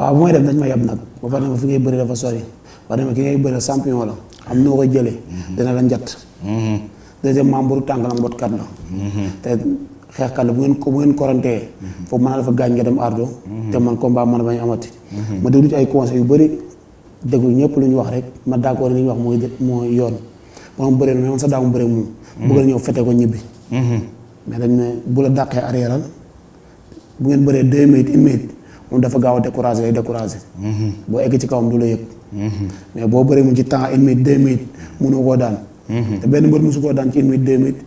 waaw bu may def dañ ma yàpp nag ba pare ma fi ngay bëri dafa sori ba dama ki ngay bëri champion la am noo koy jëlee dina la njat deuxièmement mburu tànk la mbotkat la te xeexkat la bu ngeen korantee foofu mën na la fa gaañ nga dem ardo te man combat man bañ amati ma déglu ci ay conseils yu bëri déglu ñëpp lu ñu wax rek ma d'accord li ñu wax mooy yoon moom bëree mais man sax daamu bëree moom bëgg na ñëw fete ko ñibbi mais dañ ne bu la dàqee arrière bu ngeen bëree 2 minutes 1 minute moom dafa gaaw a découragé boo egg ci kawam du la yëg mais boo bëree mu ci temps 1 minute 2 minutes mënoo koo daan te benn mbër mosu koo daan ci 1 minute 2 minutes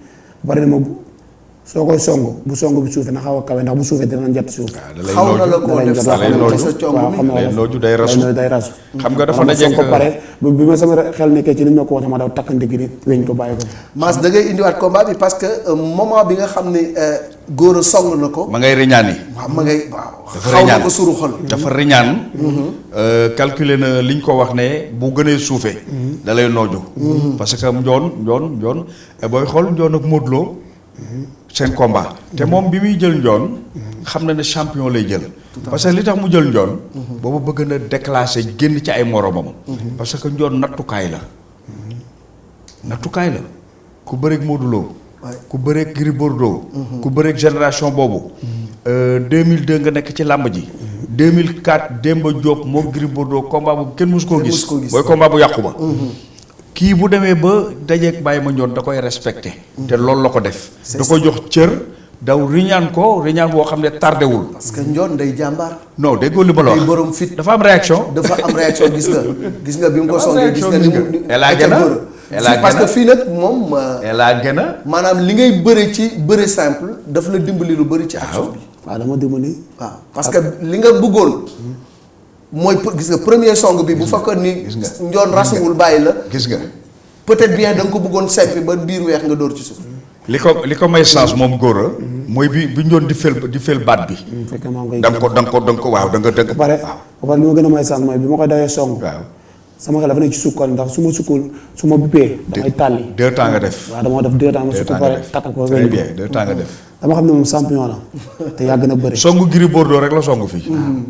ba pare ma soo koy song bu song bi suufee na xaw a kawe ndax bu suufee dina njëtt suuf. xaw na la koo def sax lay looju day rasu xam nga dafa daje ko pare bi ma sama xel nekkee ci li ma ko wax ma daw takkante gi weñ ko bàyyi ko. Mass da ngay indiwaat combat bi parce que moment bi nga xam ne Gora song na ko. ma ngay riñaan yi. waaw ma ngay xaw na ko suru xol. dafa riñaan. calculer na liñ ko wax ne bu gënee suufee. da lay nooju. parce que njoon booy xool njoon ak Modou Lo seen combat te moom bi muy jël njoon xam na ne champion lay jël parce que li tax mu jël njoon boobu bëgg na déclasser génn ci ay moromam parce que njoon nattukaay la ku bëreeg Modou Lo ku bëreeg Gris Bordeaux ku bëreeg génération boobu 2002 nga nekk ci làmb ji 2004 Demba Diop moo Gris Bordeaux combat boobu kenn mosu koo gis booy combat bu yàqu ba kii bu demee ba dajeeg Baye Mandione da koy respecté te loolu la ko def da koy jox cër daw riñaan ko riñaan boo xam ne tardewul. parce que Ndione day jàmbaar. non déggoo li ma la wax day borom fit. dafa am réaction. gis nga bi mu ko songee gis nga ni mu. parce que fii nag moom. maanaam li ngay bëre ci bëre simple daf la dimbali lu bëri ci action bi. waaw dama dimbali. waaw parce que li nga bëggoon. mooy gis nga premier song bi bu fekkoon ni. Ndione rasuwul bàyyi la. gis nga. peut-être bien da nga ko bëggoon seppi ba biir weex nga dóor ci suuf. li ko may chance moom góor mooy bi Ndione di fel baat bi. fekkee maa ngi koy da nga ko waaw da nga dëgg. ba pare li ma gën a may chance mooy bi ma koy dawee song. waaw sama xel dafa nekk ci sukkal ndax su ma sukkul su ma bippee. damay tàlli 2 temps nga def. waaw dama def 2 temps ma sukkul pare takk ko. très bien 2 temps nga def. dama xam ne moom champion la te yàgg na bëri. songu Gris Bordeaux rek la songu fii.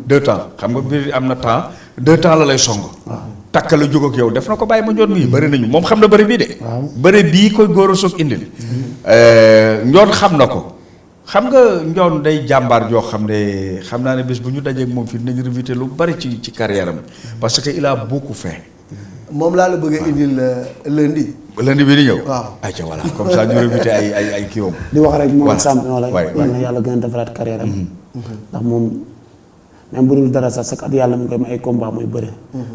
2 temps xam nga biir am na temps 2 temps la lay song. takk la jóg ak yow def na ko bàyyi ma Ndione bii bëri nañu moom xam na bëri bii de. waaw bëri bii koy góor a soog indil. Ndione xam na ko. xam nga Ndione day jàmbaar joo xam ne xam naa ne bés bu ñu dajeeg moom fii dinañ révité lu bari ci carrière am parce que il a beaucoup fait. moom laa la bëgg a indil lundi. lundi bi di ñëw. waaw ayca voilà comme ça ñu révité ay kii woom. di wax rek moom voilà champion la. waay yal na yàlla gën a defaraat carrière am. ndax moom même bu dul dara sax chaque at yàlla mu ngi koy may ay combat muy bëre.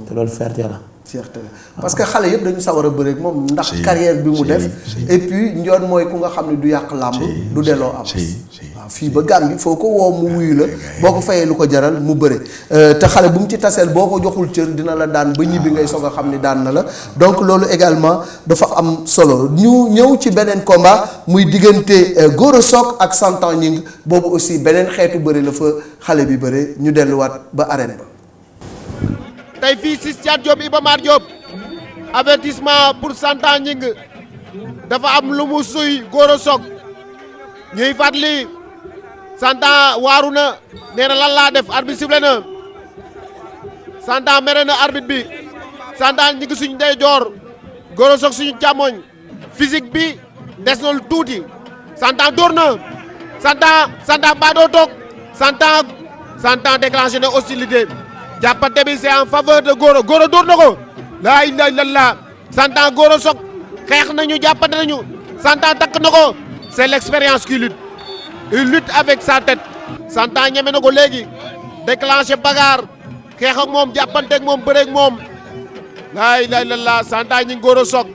te loolu fierté la. fierté la parce que xale yëpp dañu sawar a bëreek moom ndax carrière bi mu def. et puis Ndione mooy ku nga xam ne du yàq làmb du delloo avance. waaw fii ba Gambie foo ko woo mu wuyu la boo ko fayee lu ko jaral mu bëre te xale bu mu ci taseel boo ko joxul cër dina la daan ba ñibbi ngay soog a xam ni daan na la donc loolu également dafa am solo ñu ñëw ci beneen combat muy diggante Gora Sock ak Santan Gning boobu aussi beneen xeetu bëre la fa xale bi bëre ñu delluwaat ba arène ba. tey fii si Stade Diop Iba Mar Diop avertissement pour Santan Gning dafa am lu mu suy Gora Sock ñuy fàttali Santan waaru na nee na lan laa def arbitre sifflé na Santan mere na arbitre bi Santan Gning suñu ndeyjoor Gora Sock suñu càmmoñ physique bi des na lu tuuti Santan dóor na Santan mbaa doo toog Santan déclenché na hostilité jàppante bi c'est en faveur de Gora dóor na ko laa ilaaha illallaah Santan Gora Sock xeex nañu jàppante nañu Santan takk na ko c'est l'expérience qui lutte il lutte avec sa tête Santan ñeme na ko léegi déclenché bagarre xeex ak moom jàppante ak moom bëre ak moom laa ilaaha illallaah Santan Gning Gora Sock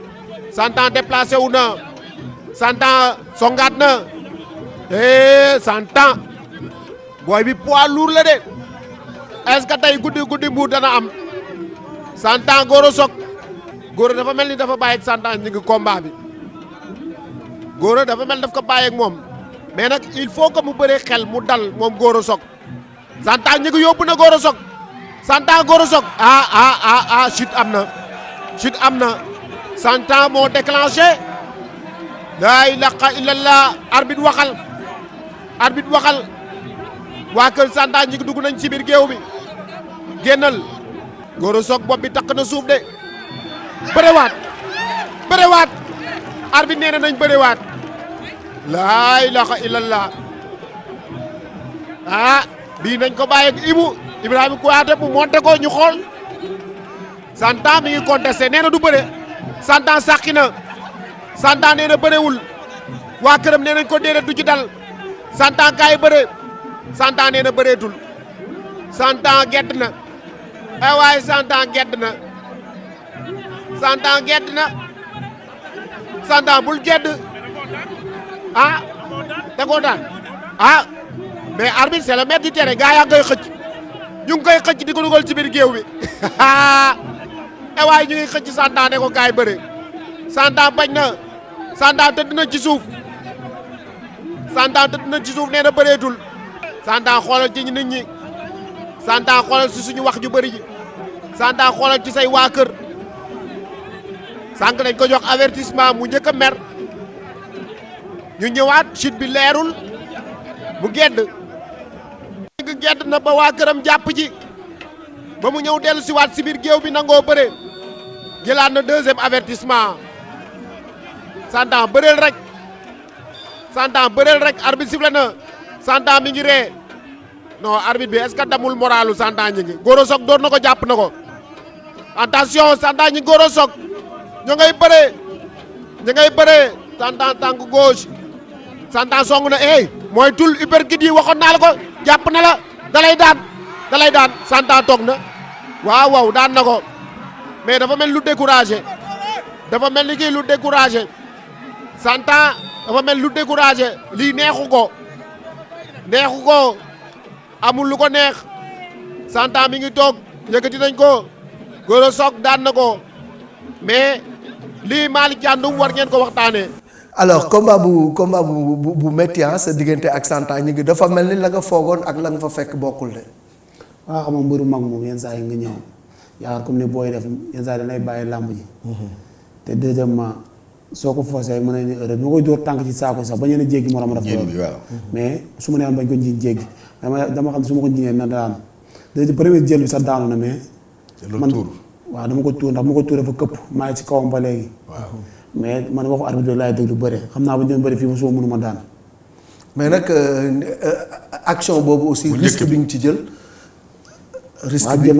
Santan déplacé wu na Santan songaat na Santan booy bi poids lourd la de est-ce que tey guddi mbuur dana am Santan Gora Sock Gora dafa mel ni dafa bàyyi ak Santan Gning combat bi Gora dafa mel ni daf ko bàyyi ak moom mais nag il faut que mu bëree xel mu dal moom Gora Sock Santan Gning yóbbu na Gora Sock Santan Gora Sock chute am na Santan moo déclenché laa ilaaha illallaah arbitre waxal waa kër Santan Gning dugg nañ ci biir géew bi génnal Gora Sock bopp bi takk na suuf de bërewaat arbitre nee na nañ bërewaat laa ilaaha illallaah bii nañ ko bàyyi ak Ibrahima Kouyaté mu monté ko ñu xool Santan mi ngi contesté nee na du bëre Santan sàqi na Santan nee na bërewul waa këram nee nañ ko déedéet du ci dal Santan kaay bëre Santan nee na bëreetul Santan gedd na ay waaye Santan gedd na Santan bul gedd da koo daan mais arbitre c'est le maître du terrain gaa yaa ngi koy xëcc ñu ngi koy xëcc di ko dugal ci biir géew bi ay waaye ñu ngi xëcc Santan ne ko kaay bëre Santan bañ na Santan tëdd na ci suuf nee na bëreetul Santan xoolal ci nit ñi Santan xoolal ci suñu wax ju bëri ji Santan xoolal ci say waa kër sànq dañ ko jox avertissement mu njëkk a mer ñu ñëwaat chute bi leerul mu gedd na ba waa këram jàpp ji ba mu ñëw dellu si waat si biir géew bi nangoo bëre jëlaat na deuxième avertissement Santan bëreel rek arbitre sifflé na Santan mi ngi ree non arbitre bi est-ce que damul moralu Santan Gning Gora Sock door na ko jàpp na ko attention Santan Gning Gora Sock ñu ngay bëree Santan tànk gauche Santan song na mooy tul uppercut yi waxoon naa la ko jàpp na la dalay daan Santa toog na waaw daan na ko mais dafa mel lu découragé dafa mel ni kii lu découragé Santa dafa mel lu découragé lii neexu ko amul lu ko neex Santa mi ngi toog yëkkati nañ ko Gora Sock daan na ko mais lii Malick Thiandoum war ngeen ko waxtaanee. alors combat bu métti sa diggante ak Santa ñi ngi dafa mel ni la nga foogoon ak la nga fa fekk bokkul de. waaw xam nga mbëru mag moom yenn saa yi nga ñëw yaakaar comme ni booy def yenn saa yi danay bàyyi làmb ji. te deuxièmement soo ko forcé mën nañu heure bi ma koy dóor tànk ci saako sax bañ a jéggi morom dafa mais su ma nee bañ ko jiñ jéggi dama xam ne su ma ko jiñee na daan léegi premier jël bi sax daanu na mais. man waaw dama ko tuur ndax ma ko tuur dafa këpp maa ngi ci kawam ba léegi. mais man waxu arbitre laay déglu bëre xam naa ba ñu doon bëri fii ba suba mënuma daan. mais nag action boobu aussi risque bi nga ci jël. risque bi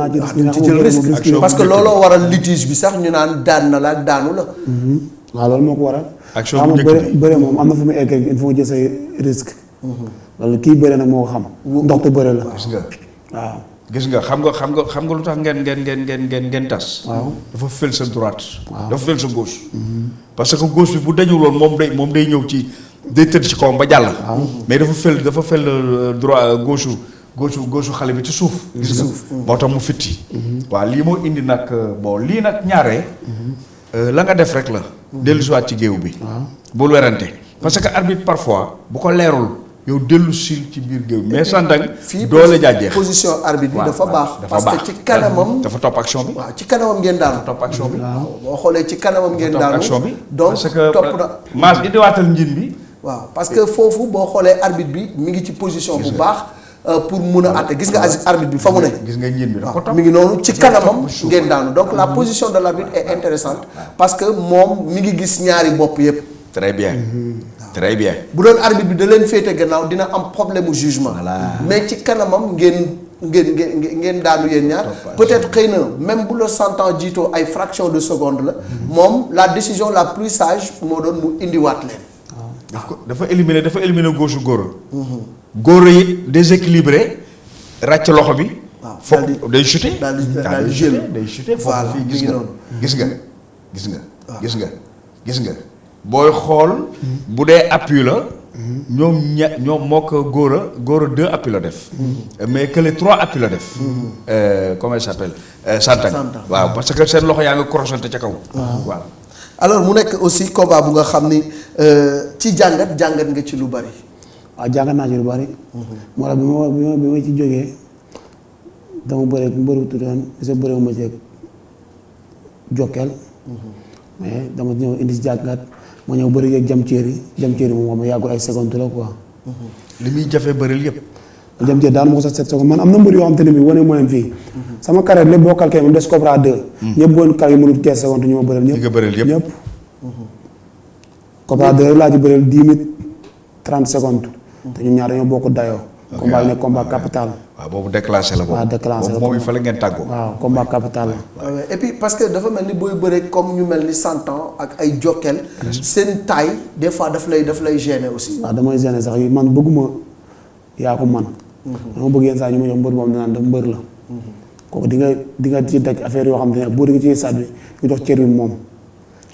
ci jël risque parce que looloo waral litige bi sax ñu naan daan na la ak daanu la. waaw loolu moo ko waral. action bu njëkk bi bëre moom am na fu mu egg il faut jël say risque. loolu kii bëre nag moo ko xam. ndoxtu bëre la. gis nga waaw. gis nga xam nga lu tax ngeen tas. waaw dafa fël sa droite. dafa fël sa gauche. parce que gauche bi bu dañu loon moom day ñëw ci day tëdd ci kawam ba jàll. mais dafa fël droit gauche xale bi ci suuf. gis nga moo tax mu fitti. waaw lii moo indi nag bon lii nag ñaare. la nga def rek la. dellusiwaat ci géew bi. bul werante parce que arbitre parfois bu ko leerul. yow dellu sil ci biir géew mais Santang doole jaajeex position arbitre bi dafa baax parce que ci kanamam dafa topp action bi waaw ci kanamam ngeen daanu topp action bi boo xoolee ci kanamam ngeen daanu action bi donc parce que topp na maas indiwaatal njin bi waaw parce que foofu boo xoolee arbitre bi mi ngi ci position bu baax pour mun a àtte gis nga arbitre bi fa mu ne gis nga njin bi dafa topp mi ngi noonu ci kanamam ngeen daanu donc la position de l'arbitre est intéressante parce que moom mi ngi gis ñaari bopp yépp très bien très bien bu doon arbitre bi da leen féete gannaaw dina am problème mu jugement mais ci kanamam ngeen daanu yéen ñaar peut-être xëy na même bu la Santang jiitoo ay fraction de seconde la moom la décision la plus sage moo doon mu indiwaat leen dafa éliminer gauche Gora yi déséquilibré ràcc loxo bi foog day chuter daal di jël day chuter voilà gis nga booy xool bu dee appui la ñoom moo ko Gora 2 appui la def mais que les 3 appui la def comment il s'appelle Santang waaw parce que seen loxo yaa nga croisante ca kaw waaw alors mu nekk aussi combat bu nga xam ni ci jàngat nga ci lu bari waaw jàngat naa ci lu bari moo tax bi ma ci jógee dama bëre mbëru tuddoon sa bëre ma ci Jokkel mais dama ñëw indi si jàngat ma ñëw bëri yeeg jam ceeri moom yàggul ay seconde la quoi. li muy jafe bëril yëpp. jam ceeri daal ma ko sax 7 secondes man am na mbër yoo xam te ne bii wane moo leen fii. sama carrière lépp boo calculé mu des Cobra 2. ñëpp boo calculé mënul 15 secondes ñu ma bëril ñëpp. ñi nga bëril yëpp Cobra 2 laa ci bëril 10 minutes 30 secondes. te ñun ñaar dañoo bokk dayoo. combat bi nekk combat capital. waaw boobu déclenché la boobu. waaw déclenché la moom it fa la ngeen tàggoo. waaw combat capital la. et puis parce que dafa mel ni booy bëree comme ñu mel ni Santang ak ay Jokkel. seen taille des fois daf lay gêner aussi. waaw damay gêner sax yi man bëgguma yaa ko man dama bëgg yenn saa ñu ma jox mbër boobu danaan daf mbër la. kooku di nga ci daj affaire yoo xam ne boo dégg ci stade bi nga jox cër bi moom.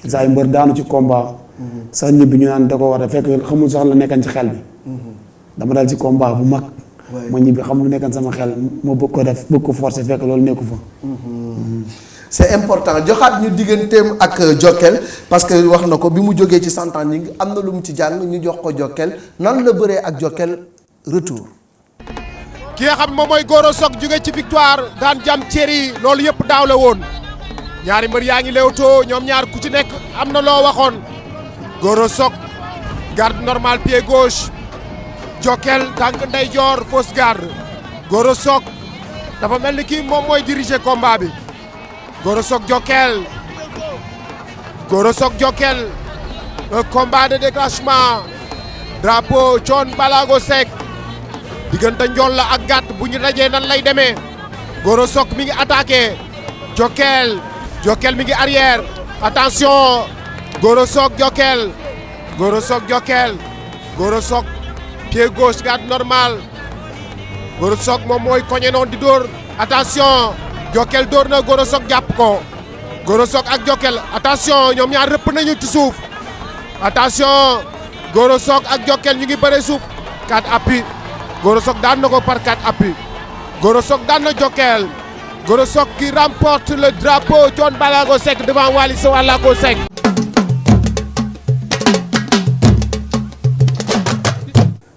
saa yu mbër daanu ci combat. sax ñibbi ñu naan da ko war a fekk xamul sax la nekkan ci xel bi. dama dal ci combat bu mag. ma ñibbi xam lu nekkan sama xel ma bëgg ko def bëgg ko forcer fekk loolu nekku fa. c'est important joxaat ñu digganteem ak Jokkel parce que wax na ko bi mu jógee ci Santang ñi am na lu mu ci jàng ñu jox ko Jokkel nan la bëree ak Jokkel retour. ki nga xam moom mooy Gora Sock jóge ci victoire daan jam ceeri loolu yëpp daaw la woon ñaari mbër yaa ngi léewtoo ñoom ñaar ku ci nekk am na loo waxoon Gora Sock garde normal pied gauche. Jokkel tànk ndeyjoor fausse garde Gora Sock dafa mel ni kii moom mooy diriger combat bi Gora Sock Jokkel un combat de déclenchement drapeau Thione Ballago Seck diggante njool la ak gàtt bu ñu dajee nan lay demee Gora Sock mi ngi attaqué Jokkel mi ngi arrière attention Gora Sock Jokkel pied gauche garde normal Gora Sock moom mooy koñe noonu di dóor attention Jokkel dóor na Gora Sock jàpp ko Gora Sock ak Jokkel attention ñoom ñaar rëpp nañu ci suuf attention Gora Sock ak Jokkel ñu ngi bëre suuf 4 appuis Gora Sock daan na ko par 4 appuis Gora Sock daan na Jokkel Gora Sock qui remporte le drapeau Thione Ballago Seck devant Waly Ballago Seck.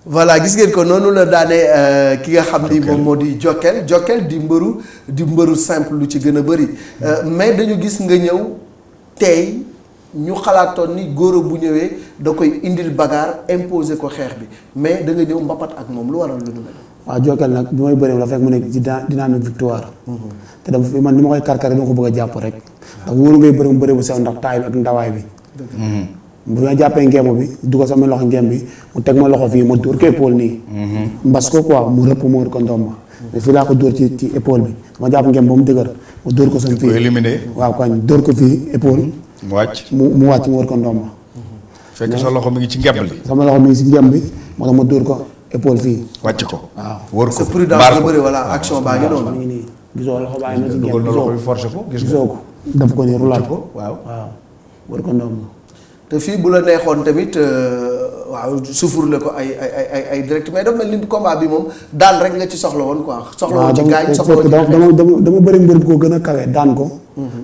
voilà gis ngeen ko noonu la daane ki nga xam ni moom moo di Jokkel di mbëru simple lu ci gën a bëri mais dañu gis nga ñëw tey ñu xalaatoon ni Gora bu ñëwee da koy indil bagarre imposer ko xeex bi mais da nga ñëw mbapat ak moom lu waral lu nu mel. waaw Jokkel nag bi may bëree la fekk mu nekk ci dynamique victoire. te dafa man ni ma koy karkare dama ko bëgg a jàpp rek. ndax wóolu ngay bëri mu bëri bu sew ndax taay bi ak ndawaay bi. bu ma jàppee ngemb bi dugal sama loxo ngemb bi mu teg ma loxo fii ma dóor ko épaule nii. mbas ko quoi mu rëpp mu wër ko ndomba. mais fii laa ko dóor ci épaule bi dama jàpp ngemb ba mu dëgër ma dóor ko sam fii. éliminé waaw kañ dóor ko fii épaule. mu wàcc mu wàcc mu wër ko ndomba. fekk sa loxo mi ngi ci ngemb li. sama loxo mi ngi ci ngemb bi moo tax ma dóor ko épaule fii. wàcc ko. waaw wër ko sa prudence nga bëri wala action baa ngi noonu. mi ngi nii gisoo loxo baa ngi na ci dugal ngemb na loxo bi forcé ko gisoo ko daf ko nii rulaat ko waaw wër ko ndomba. te fii bu la neexoon tamit waaw souffle ko ay direct mais dafa mel ni combat bi moom daan rek nga ci soxla woon quoi. soxla woon ci gaañ soxla woon ci dama bëri mbër bu ko gën a kawe daan ko.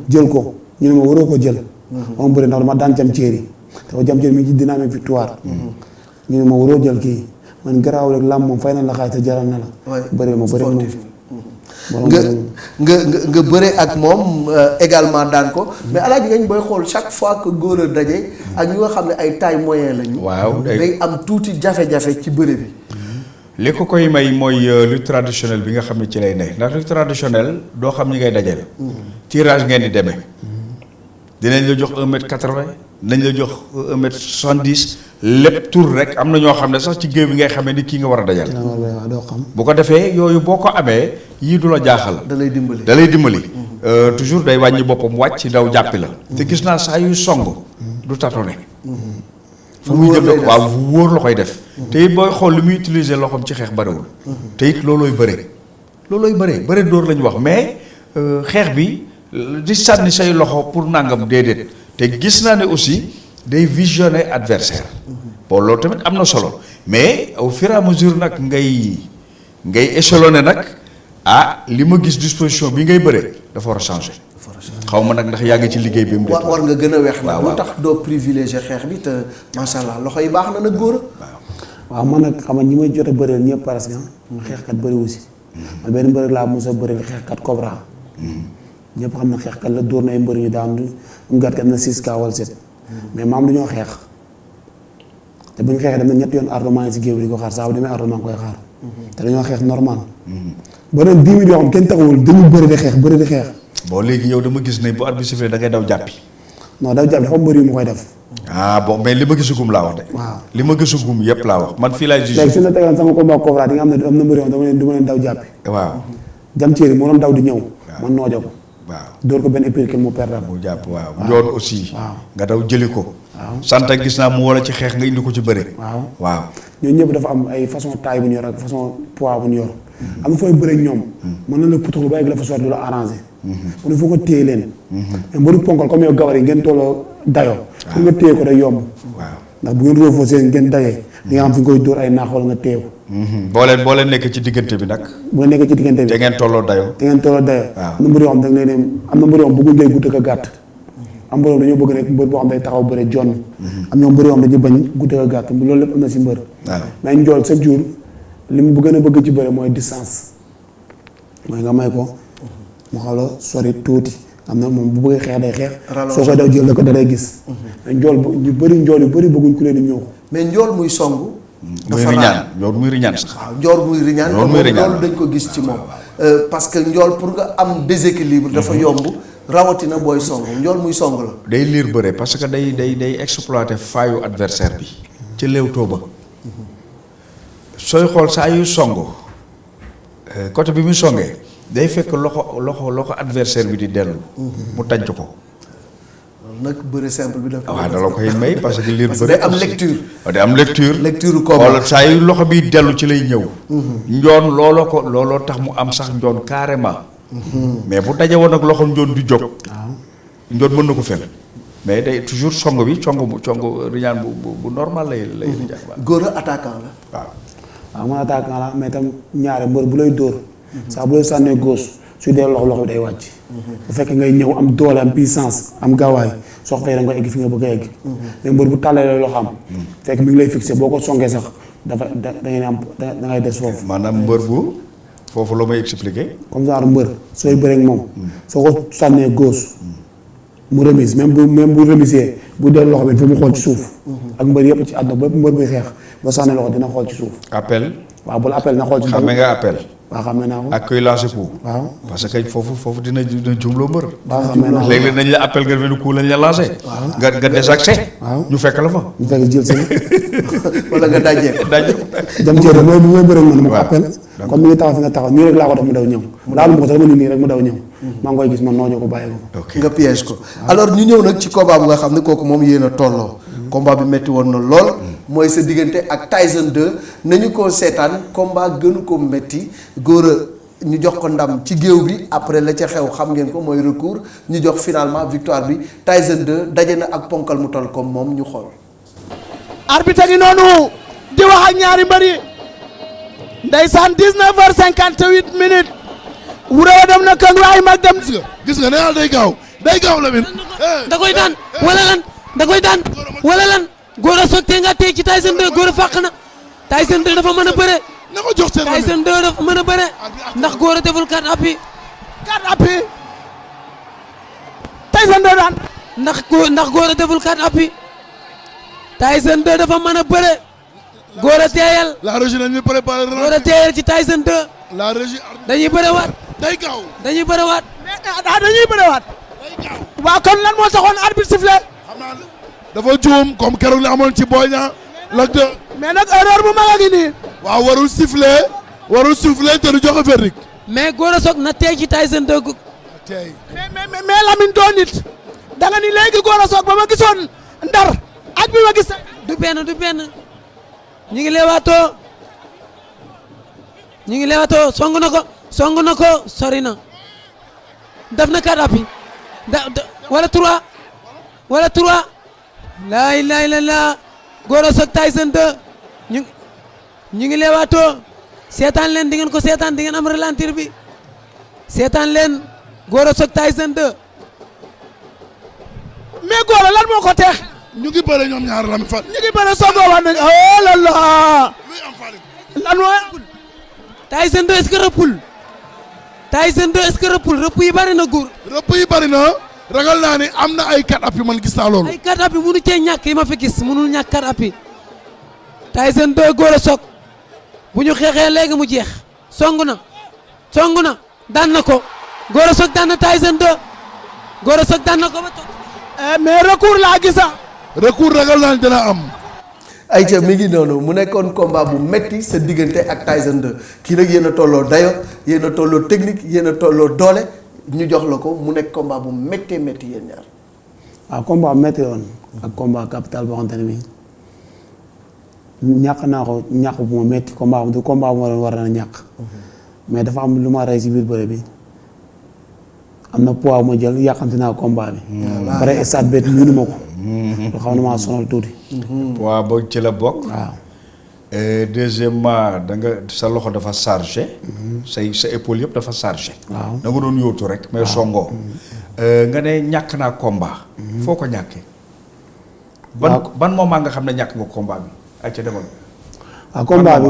jël ko ñu ne ma waroo ko jël. moom bëri ndax dama daan jam ceeri dafa jam ceeri mi ngi ci dynamique victoire. ñu ne ma waroo jël kii man garaaw rek lam moom fay na la xaay te jaral na la. bëri ma bëri moom. nga bëre ak moom également daan ko mais alaaji ngañ booy xool chaque fois que Gora daje ak ñi nga xam ne ay taille moyen lañu. waaw day am tuuti jafe-jafe ci bëre bi. li ko koy may mooy lutte traditionnelle bi nga xam ne ci lay ne ndax lutte traditionnelle doo xam ñi ngay dajale. tirage ngeen di demee. dinañ la jox 1m80 nañ la jox 1m70 lépp tour rek am na ñoo xam ne sax ci géew bi ngay xamee ni kii nga war a dajal. doo xam bu ko defee yooyu boo ko amee yii du la jaaxal. da lay dimbali da lay dimbali. toujours day wàññi boppam wàcc daw jàppi la. te gis naa saa yu song du tatone. fu muy jëm nag waaw wóor la koy def. te it booy xool li muy utiliser loxoom ci xeex bariwul. te it loolooy bëre. loolooy bëre dóor la ñu wax mais xeex bi di sànni say loxo pour nangam déedéet te gis naa ne aussi day visionner adversaire bon loolu tamit am na solo mais au fur et à mesure nag ngay échelonné nag li ma gis disposition bi ngay bëre dafa war a changer. xaw ma nag ndax yaa ngi ci liggéey bi mu def. war nga gën a weex nag. waaw lu tax doo privilégier xeex bi te macha allah loxo yi baax na nag Gora. waaw man nag xam nga ñi may jot a bëreel ñëpp parce que xeexkat bëriwu si. man benn mbër laa mos a bëreel xeexkat Cobra. ñëpp xam na xeexkat la dóor na ay mbër ñu daan mu gàtt am na 6 wala 7. mais maam dañoo xeex. te bu ñu xeexee dem na ñetti yoon ardoment yi si géew bi di ko xaar saa bu demee ardoment koy xaar. te dañoo xeex normal. ba doon 10 minutes yoo xam kenn taxawul dañu bëri di xeex. bon léegi yow dama gis ne bu arbitre sifflé da ngay daw jàppi. non daw jàppi dafa mbër yu mu koy def. bon mais li ma gisugum laa wax de. waaw li ma gisugum yëpp laa wax man fii laay jugé. léegi su ñu la tegoon sama combat Cobra di nga am na mbër yoo xam du ma leen daw jàppi. waaw. jam ceeri moo doon daw di ñëw. man noojo ko. waaw dóor ko benn épée mu perdre mu jàpp waaw njoon aussi. waaw nga daw jëli ko. waaw sant gis naa mu wala ci xeex nga indi ko ci bëre. waaw ñooñu ñëpp dafa am ay façon taille bu ñu yor ak façon poids bu ñu yor. am na fooy bëre ñoom. mën na la putuxlu ba egg la fa sotti du la arrangé. mu ne foo ko téye leen. mais mbaru ponkal comme yow gabar yi ngeen tolloo dayoo. pour nga téye ko day yomb. waaw ndax bu ngeen roofoo seen ngeen dayee. di nga xam fi nga koy dóor ay naax wala nga téye ko. boo leen nekk ci diggante bi nag. bu nga nekkee ci diggante bi te ngeen tolloo dayoo. am na mbër yoo xam da nga leen am na mbër yoo xam bëgguñ ngay gudd ak a gàtt. am mbër yoo xam dañoo bëgg rek mbër boo xam day taxaw bëre jonn. am ñoom mbër yoo xam dañuy bañ gudd ak a gàtt loolu lépp am na si mbër. mais njool chaque jour li mu gën a bëgg ci bëre mooy distance. mooy nga may ko mu xaw la sori tuuti am na moom bu bëggee xeex day xeex. soo koy daw jël da ko da day gis. mais njool ñu bëri njool yu bëri bëgguñ ku leen di ñëw. mais njool muy song. muy riñaan njool muy riñaan sax. waaw njool muy riñaan. loolu dañ ko gis ci moom. parce que njool pour nga am déséquilibre dafa yomb rawatina booy song njool muy song la. day liir bëre parce que day exploiter faayu adversaire bi. ci léewtoo ba. sooy xool saa yu song côté bi muy songee day fekk loxo adversaire bi di dellu. mu tànc ko. nag bëre simple bi daf waaw da la koy may parce que liir bëre day am lecture. day am lecture. lecture combat xoolal saa yu loxo bi dellu ci lay ñëw. njoon looloo tax mu am sax njoon carrément. mais bu daje woon ak loxo njoon du jóg. njoon mën na ko fel mais day toujours song bi cong riñaan bu normal lay riñaan waaw. góor a attaquant la. waaw man attaquant la mais tam ñaare mbër bu lay dóor. saa bu lay sànnee gauche su dee loxo bi day wàcc. bu fekkee ngay ñëw am doole am puissance am gaawaay soo ko fay da nga egg fi nga bëgg a egg. mais mbër bu tàllalee loxo am. fekk mi ngi lay fixé boo ko songee sax dafa da ngay am da ngay des foofu. maanaam mbër bu foofu la may expliquer. comme genre mbër sooy bëree ak moom. soo ko sànnee gauche. mu remise même bu remisee bu dee loxo bi fi mu xool ci suuf. ak mbër yëpp ci àdduna bépp mbër buy xeex ba sànnee loxo dina xool ci suuf. appel. waaw bu la appel na xool ci suuf xame nga appel. waaw xam naa ko. ak kuy lancer coup. waaw parce que foofu dina jumloo mbër. waaw xam naa ko léeg-léeg nañ la appel nga benn coup lañ la lancé. nga désaxé. waaw ñu fekk la fa. ñu fekk jël si wala nga dajee. dem jël mooy bëri man ma appel comme mi ngi taxaw fi nga taxaw nii rek laa ko def mu daw ñëw laalu ma ko sax dama nii rek mu daw ñëw maa ngi koy gis man nooñu ko bàyyi ko nga piège ko alors ñu ñëw nag ci combat bu nga xam ne kooku moom yéen a tolloo. combat bi metti woon na lool. mooy sa diggante ak Tyson 2 nañu ko seetaan combat gënu ko metti góor a ñu jox ko ndam ci géew bi après la ca xew xam ngeen ko mooy recours ñu jox finalement victoire bi Tyson 2 daje na ak ponkal mu toll comme moom ñu xool. arbitre ngi noonu di wax ak ñaari mbër yi ndeysaan 19h58 minutes Wurawa dem na Kang waaye mag dem. gis nga nee naa day gaaw Lamine. da koy daan wala lan góor a soog tee nga tee ci Tyson 2 góor a fàq na Tyson 2 dafa mën a bëre. na ko jox seen Tyson 2 dafa mën a bëre ndax góor a deful 4 appuis. 4 appuis Tyson 2 daan. ndax góor a deful 4 appuis Tyson 2 dafa mën a bëre góor a teeyal. la régie nañu préparé. góor a teeyal ci Tyson 2. la régie. dañuy bërewaat. day gaaw. dañuy bërewaat. dañuy bërewaat. waaw kon lan moo taxoon arbitre sifflé. xam naa dafa juum comme keroog li amoon ci Boy Niang Lac 2. mais nag erreur bu mag a ngi nii. waaw warul sifflé te du joxe verdict. mais góor a soog na tey ci Tyson 2. tey. mais Lamine doo nit. da nga ni léegi góor a soog ba ma gisoon ndar ak bi ma gis. du benn ñu ngi leewaatoo song na ko sori na def na 4 appuis wala 3 laa ilaaha illallaah góor a soog Tyson 2 ñu ngi leewaatoo seetaan leen di ngeen ko seetaan di ngeen am ralentir bi seetaan leen góor a soog Tyson 2 mais góor a lan moo ko teex. ñu ngi bëre ñoom ñaar Lamine Fall. ñu ngi bëre songoo wax nañ oh là là. luy am Fall. lan mooy. Tyson 2 est-ce que rëppul Tyson 2 est-ce que rëpp yi bari na góor. rëpp yi bari na ragal naa ni am na ay 4 appuis man gis naa loolu. ay 4 appuis munu cee ñàkk yi ma fi gis munul ñàkk 4 appuis Tyson 2 góor a soog bu ñu xeexee léegi mu jeex song na daan na ko góor a soog daan na Tyson 2 góor a soog daan na ko ba toog. mais recours laa gisa. recours ragal naa ni dina am. ayca mi ngi noonu mu nekkoon combat bu metti sa diggante ak Tyson 2 kii nag yéen a tolloo dayo yéen a tolloo technique yéen a tolloo doole ñu jox la ko mu nekk combat bu méttee métti yéen ñaar. waaw combat métti woon ak combat capital boo xamante ne bii ñàkk naa ko ñàkk bu ma métti combat du combat bu ma doon war na ñàkk mais dafa am lu ma rey si biir bëre bi am na poids ma jël yàqamti naa combat bi. pare stade bet ñu ma ko. lu xam ne maa sonal tuuti. poids ba ci la bokk. waaw. deuxièmement da nga sa loxo dafa chargé. sa épaule yëpp dafa chargé. waaw da nga doon yóotu rek mais songoo. nga ne ñàkk naa combat. foo ko ñàkkee. ban moment nga xam ne ñàkk nga combat bi ay ca demal. waaw combat bi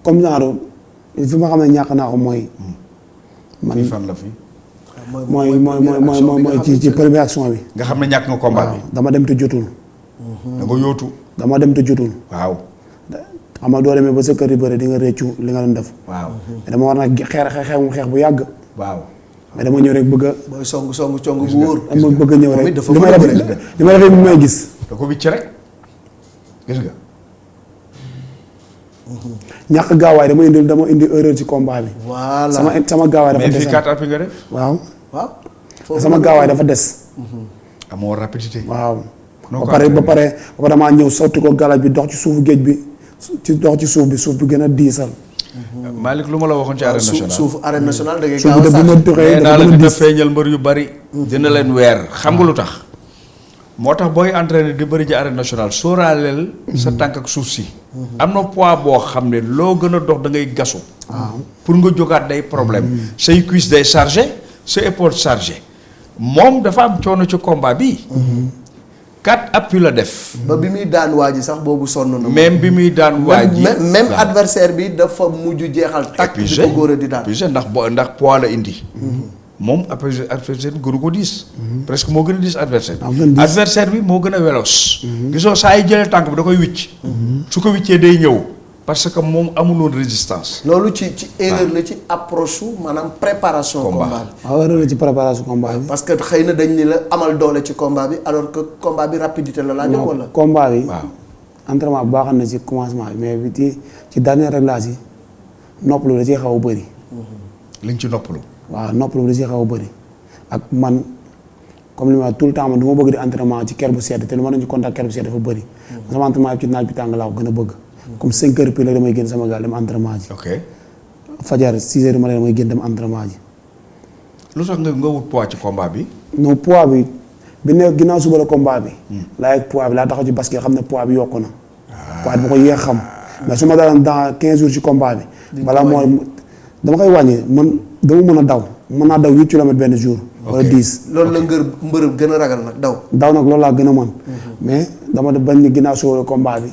comme genre fi ma xam ne ñàkk naa ko mooy. fii fan la fi. mooy ci première action bi. nga xam ne ñàkk nga combat bi. dama dem te jotul. da nga yóotu. dama dem te jotul. waaw. xam nga doo demee ba sa kër yi bëri di nga réccu li nga doon def. waaw. mais dama war na xeex bu yàgg. waaw. mais dama ñëw rek bëgg a. booy song bu wóor. dama bëgg a ñëw rek dafa li ma defee bi may gis. da ko wicc rek gis nga. ñàkk gaawaay dama indi erreur ci combat bi. voilà sama gaawaay dafa des. mais fii 4 appuis nga def. waaw. waaw. sama gaawaay dafa des. amoo rapidité. waaw. noo ba pare damaa ñëw sotti ko galaj bi dox ci suufu géej bi dox ci suuf bi gën a diisal. Malick lu ma la waxoon ci arène nationale suufu arène nationale da ngay suuf gaaw bi a ma sax doxee naa la dina feeñal mbër yu bari. dina leen weer xam nga lu tax. moo tax booy entraîné di bëri ji arène nationale sóoraaleel sa tànk ak suuf si. am na poids boo xam ne loo gën a dox da ngay gasu. pour nga jógaat day problème. say cuisse day chargé sa épaule chargé. moom dafa am coono ci combat bi. 4 appui la def. ba bi muy daan waa ji sax boobu sonn na. même bi muy daan waa ji même adversaire bi dafa mujj jeexal takk bi ko góor a di daan. épuisé ndax poids la indi. moom adversaire bi gënu ko diis. presque moo gën a diis adversaire bi. adversaire bi moo gën a véloce. gisoo saa yi jëlee tànk bi da koy wicc. su ko wiccee day ñëw. parce que moom amuloon résistance. loolu ci erreur la ci approche su maanaam préparation. combat bi waaw erreur la ci préparation combat bi. parce que xëy na dañ ni la amal doole ci combat bi alors que combat bi rapidité la laaj. wala combat bi. waaw entraînement bu baax na ci commencement bi mais bi ci dernier réglage yi noppalu da ciy xaw a bëri. liñ ci noppalu. waaw noppalu da ciy xaw a bëri ak man comme li ma tout le temps man du ma bëgg di entraînement ci ker bu sedd te lu ma doon ci contact ker bu sedd dafa bëri. sama entraînement bi ci naaj bi tàng laa ko gën a bëgg. comme 5 heures pile rek damay génn sama gaal dem entraînement ji. ok fajar 6 heures ma damay génn dem entraînement ji. lu tax nga wut poids ci combat bi. non poids bi ne ginnaaw suba la combat bi. laa yegg poids bi laa taxaw ci basket xam ne poids bi yokku na. poids bi ba ko yéex xam. mais su ma daan dans 15 jours ci combat bi. balaa mooy dama koy wàññi man dama mën a daw mën naa daw 8 kilomètres benn jour. wala 10. loolu la mbërëb gën a ragal nag daw. daw nag loolu laa gën a mën. mais dama bañ ni ginnaaw suba la combat bi.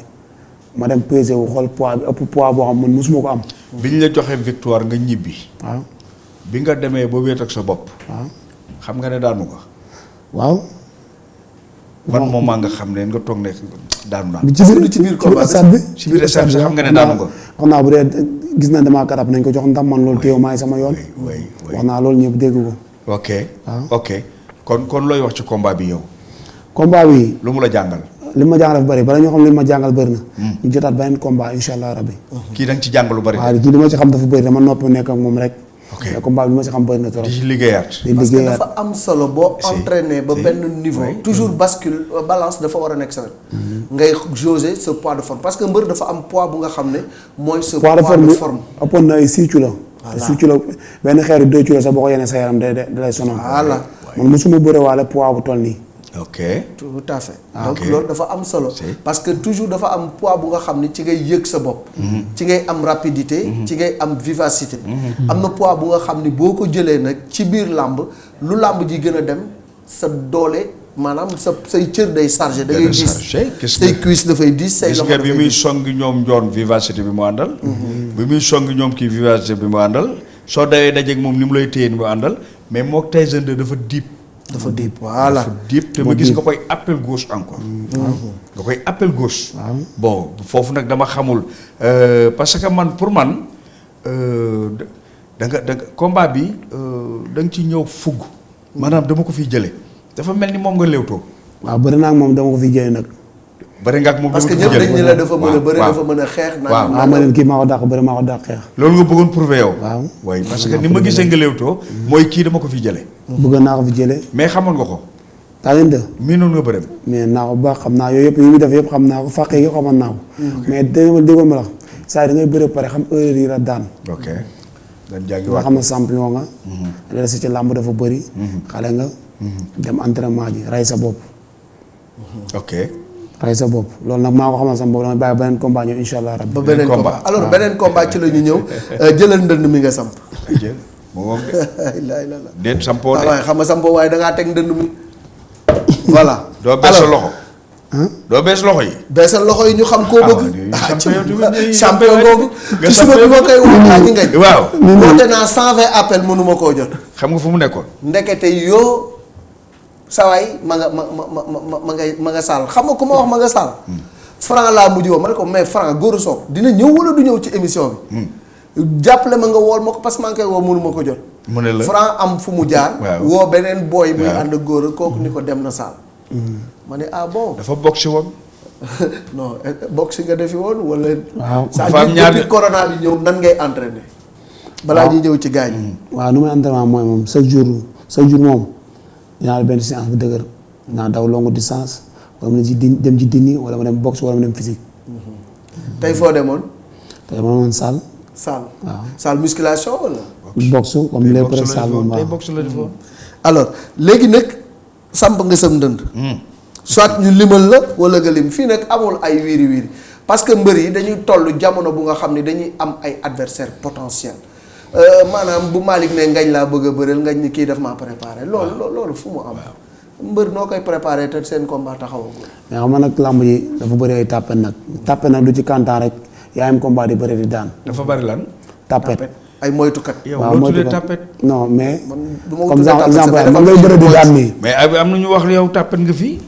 ma dem pesé wu xool poids bi ëpp poids boo xam man mosuma ko am. biñ la joxee victoire nga ñibbi. waaw. bi nga demee ba wéet ak sa bopp. waaw. xam nga ne daanu ko. waaw. man moment nga xam ne nga toog ne daanu naa. ci biir combat bi ci biir stade bi xam nga ne daanu ko. wax naa bu dee gis na damaa karab nañ ko jox ndam man loolu téew maay sama yoon. wax naa loolu ñëpp dégg ko. ok ok kon looy wax ci combat bi yow. combat bi. lu mu la jàngal. li ma jàngal dafa bëri bala ñoo xam li ma jàngal bëri na. ñu jotaat beneen combat incha allah rabbi. kii da nga ci jàng lu bëri. waaw kii li ma ci xam dafa bëri dama noppi nekk ak moom rek. ok mais combat bi li ma ci xam bëri na trop. di ci liggéeyaat. parce que dafa am solo boo entraîné ba benn niveau. toujours bascule balance dafa war a nekk sa wet. ngay jauger ce poids de forme parce que mbër dafa am poids bu nga xam ne mooy. ce poids de forme ëppoon na ay 6 kilos. te 6 kilos benn xeeru 2 kilos sax boo ko yenee sa yaram da lay sonal. voilà man mosuma bëre waale poids bu toll nii. ok tout à fait. donc loolu dafa am solo. parce que toujours dafa am poids bu nga xam ni ci ngay yëg sa bopp. ci ngay am rapidité. ci ngay am vivacité. am na poids bu nga xam ni boo ko jëlee nag ci biir làmb lu làmb ji gën a dem sa doole maanaam say cër day chargé. da ngay gis say cuisse dafay diis say loxo dafay bi muy songi ñoom njoon vivacité bi mu àndal. bi muy songi ñoom kii vivacité bi mu àndal. soo dawee dajeeg moom ni mu lay téye ni mu àndal mais moog Tyson 2 dafa diib. dafa diib voilà dafa diib te ma gis nga koy appel gauche encore. nga koy appel gauche. bon foofu nag dama xamul parce que man pour man da nga combat bi da nga ci ñëw fugg. maanaam dama ko fiy jëlee. dafa mel ni moom nga léewtoo. waaw bëri naa ak moom dama ko fiy jëlee nag. bëri nga ak moom parce que ñëpp dañ ne la dafa mën a bëri dafa mën a xeex. waaw ma leen kii maa ko dàq bëri maa ko dàq xeex. loolu nga bëggoon prouver yow. waaw waaye parce que ni ma gisee nga léewtoo. mooy kii dama ko fiy jëlee. bëgg naa ko fi jëlee. mais xamoon nga ko. Tyson 2. miinoon nga bëreem. mais naa ko bu baax xam naa yooyu yëpp yi muy def yëpp xam naa ko fàqee yëpp xamoon naa ko. mais déggoon ma la saa yi da ngay bëre pare xam erreur yi la daan. ok dañ jàngi nga waat xam ne champion nga. li la si ci làmb dafa bëri. xale nga. dem entraînement ji ray sa bopp. ok. ray sa bopp loolu nag maa ko xamal sama bopp damay bàyyi beneen combat ñëw incha allah rabbi. ba beneen combat alors beneen combat ci la ñu ñëw jëlal ndënd mi nga samp. moom la déet sampoo de. waaye xam nga sampo waaye da ngaa teg ndënd mi. voilà doo bees sa loxo. doo bees loxo yi. beesal loxo yi ñu xam koo bëgg. champion boobu. nga ci suba bi ma koy woo Aji Ngañ. waaw. woote naa 120 appel mënuma koo jot. xam nga fu mu nekkoon. ndekete yoo sawaay ma nga saal xam nga ku ma wax ma nga saal. Franc laa mujj woo ma ne ko mais Franc Gora Sock dina ñëw wala du ñëw ci émission bi. jàppale ma nga wool ma ko parce que maa ngi koy woo mënuma ko jot. mu ne la Franc am fu mu jaar. waaw woo beneen booy. muy waaw ànd ak Gora kooku ni ko dem na saal. ma ne ah bon. dafa bokk si woon. non boxe nga defi woon wala. waaw dafa am ñaar depuis corona bi ñëw nan ngay entraîné. balaa ñuy ñëw ci gaañ. waaw nu may entraînement mooy moom chaque jour moom dinaa la benn séance bu dëgër naa daw longue distance wala ma dem ci dini wala ma dem boxe wala ma dem physique. tey foo demoon. tey ma demoon salle. salle waaw salle musculation wala. boxe comme lépp rek salle moom waaw. tey boxe la defoon. alors léegi nag samp nga sam ndënd. soit ñu limal la wala nga lim fii nag amul ay wiiri wiiri parce que mbër yi dañuy toll jamono bu nga xam ne dañuy am ay adversaire potentiel maanaam bu Malick ne ngañ laa bëgg a bëreel ngañ ni kii daf maa préparé loolu fu mu am. mbër noo koy préparé te seen combat taxawagul. mais xam nga nag làmb yi dafa bëri ay tàppet nag. tàppet nag du ci kantaan rek yaa am combat di bëri di daan. dafa bari lan. tàppet ay moytukat. yow loo tuddee tàppet. non mais. du ma comme tuddee exemple man ngay bëri di daan nii. mais am na ñu wax yow tàppet nga fii.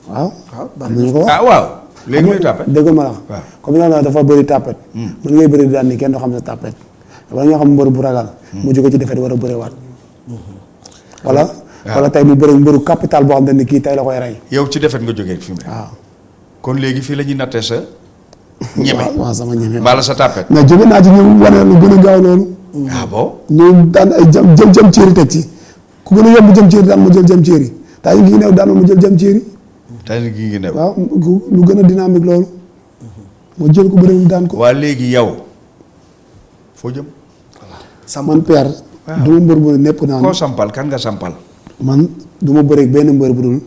waaw waaw am nañu ko wax. ah waaw léegi muy tàppet. dégg ma la waaw comme ni nga dafa bëri tàppet. mën ngay bëri di daan nii kenn du xam ne tàppet. dafa ñoo xam mbër bu ragal. mu jóge ci defet war a bëriwaat. wala tey mu bëri mbëru capital boo xam ne kii tey la koy rey. yow ci defet nga jógee fi mu ne. waaw kon léegi fii la ñuy nattee sa. ñeme waaw sama ñeme. mbala sa tàppet. mais jóge naa ci ñoom wane lu gën a gaaw loolu. ah bon. ñoom daan ay jëm ceeri teg ci ku gën a yomb jëm ceeri daan ma jël jëm ceeri taa ngi neew daan ma jël jëm ceeri. tey gi ngi new. waaw lu gën a dynamique loolu. moo jël ko bëri mu daan ko. waa léegi yow foo jëm. man père. du ma mbër bu ne nepp naan. koo sampal kan nga sampal. man du ma bëreeg benn mbër bu dul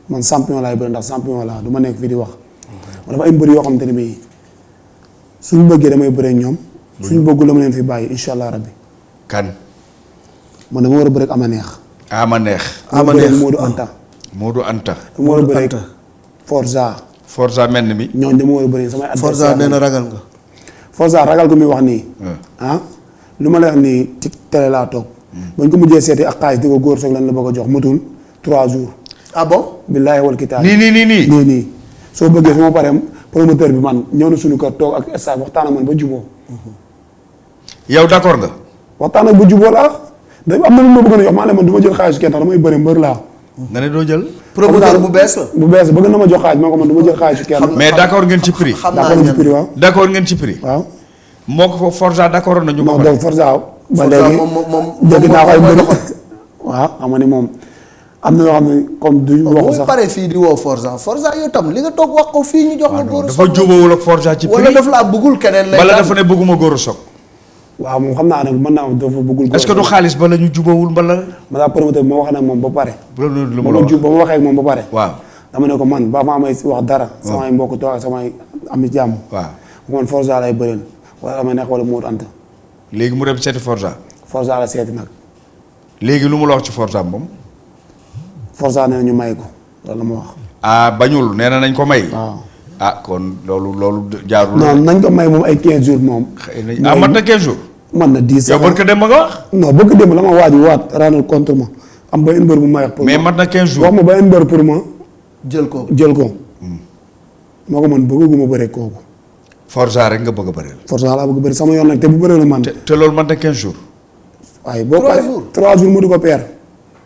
man champion laay bëri ndax champion laa du ma nekk fii di wax. man dafa ay mbër yoo xamante ne bii suñu bëggee damay bëreeg ñoom. suñu bëggul la ma leen fi bàyyi incha allah rabbi. kan. man dama war a bëreeg ama neex. ama neex. ama neex Modou Anta. Modou Anta. dama war a bëreeg Forza. Forza mel mi. ñooñu dama war a bëreeg samay adversaire. Forza nee na ragal nga. Forza ragal ko muy wax nii. lu ma lay wax nii ci télé laa toog. bañ ko mujjee seeti ak xaalis di ko góor soog lan la bëgg a jox matul 3 jours. ah bon. billaahi wal kitaab. nii. soo bëggee su ma paree promoteur bi man ñëw na suñu kër toog ak staff waxtaan ak man ba juboo. yow d'accord nga. waxtaan ak ba juboo laa da am na lu ma bëgg a jox maa ne man du ma jël xaalis kenn tax damay bëri mbër laa. nga ne doo jël. promoteur bu bees la. bu bees bëgg na ma jox xaalis maa ko man du ma jël xaalis kenn. mais d'accord ngeen ci prix. xam naa d'accord ci prix waaw. d'accord ngeen ci prix. waaw. moo ko Forza d'accord nañu ko. non donc Forza ba Forza léegi moom dégg naa koy moo mbër. doxal. waaw xam nga ni moom am na yoo xam ne comme du waxu mooy sax. pare fii di woo Forza yow tam li nga toog wax ko fii ñu jox la góor a dafa jubawul ak Forza ci prix. wala daf laa bëggul keneen lay wala daan. dafa ne bëgguma góor a soog. waaw moom xam naa nag mën naa dafa bëggul. est-ce que du xaalis ba la ñu jubawul mbala. ma daa promoteur bi ma wax nag moom ba pare. lu ba ma la wax ba ma waxee ak moom ba pare. waaw. dama ne ko man ba maa may wax dara. samay mbokk toog ak samay ami jàmm. waaw man Forza lay bëreel wala ama neex wala Modou Anta. léegi mu dem seeti Forza. Forza la seeti nag. léegi lu mu la wax ci Forza moom. Forza nee na ñu may ko loolu la ma wax. ah bañul nee na nañ ko may. waaw. ah kon loolu jaarul. non nañ ko may moom ay 15 jours moom. xëy na mat na 15 jours. man na 10 yow barka dem ba nga wax. non bëgg dem la ma waat rendre compte ma am ba une mbër bu may wax. pour mais mat na 15 jours. wax ma ba une mbër pour ma jël ko. moo ko man bëgguma bëre kooku. Forza rek nga bëgg a bëreel. Forza laa bëgg bëri sama yoon nag te bu bëree la man. te loolu mat na 15 jours. waaye boo 3 paree jours 3 jours mu di ko peer.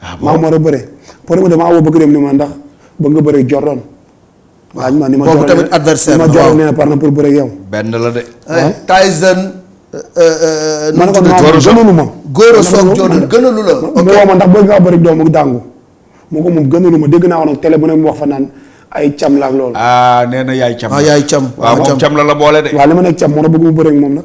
ah maa bon war a bëre. pour ma damaa woo bëgg dem ni ma ndax bëgg nga bëre Jordan. waaw ni ma boobu tamit adversaire ma la, Jordan waaw. nee na par na pour bëre yow. benn la de. Tyson. ma ne ko Goro non Sock. gënalu ma. Góor soog Jordan gënalu la. mu woo ma ndax bëgg ngaa bëri doomu dàngu. mu ko moom gënalu ma dégg naa ko nag télé bu ne mu wax fa naan ay cam la ak loolu. ah nee na yaay cam. ah yaay cam. waaw moom cam la boole de. waaw li ma nekk cam moo tax bëgg mu bëre ak moom nag.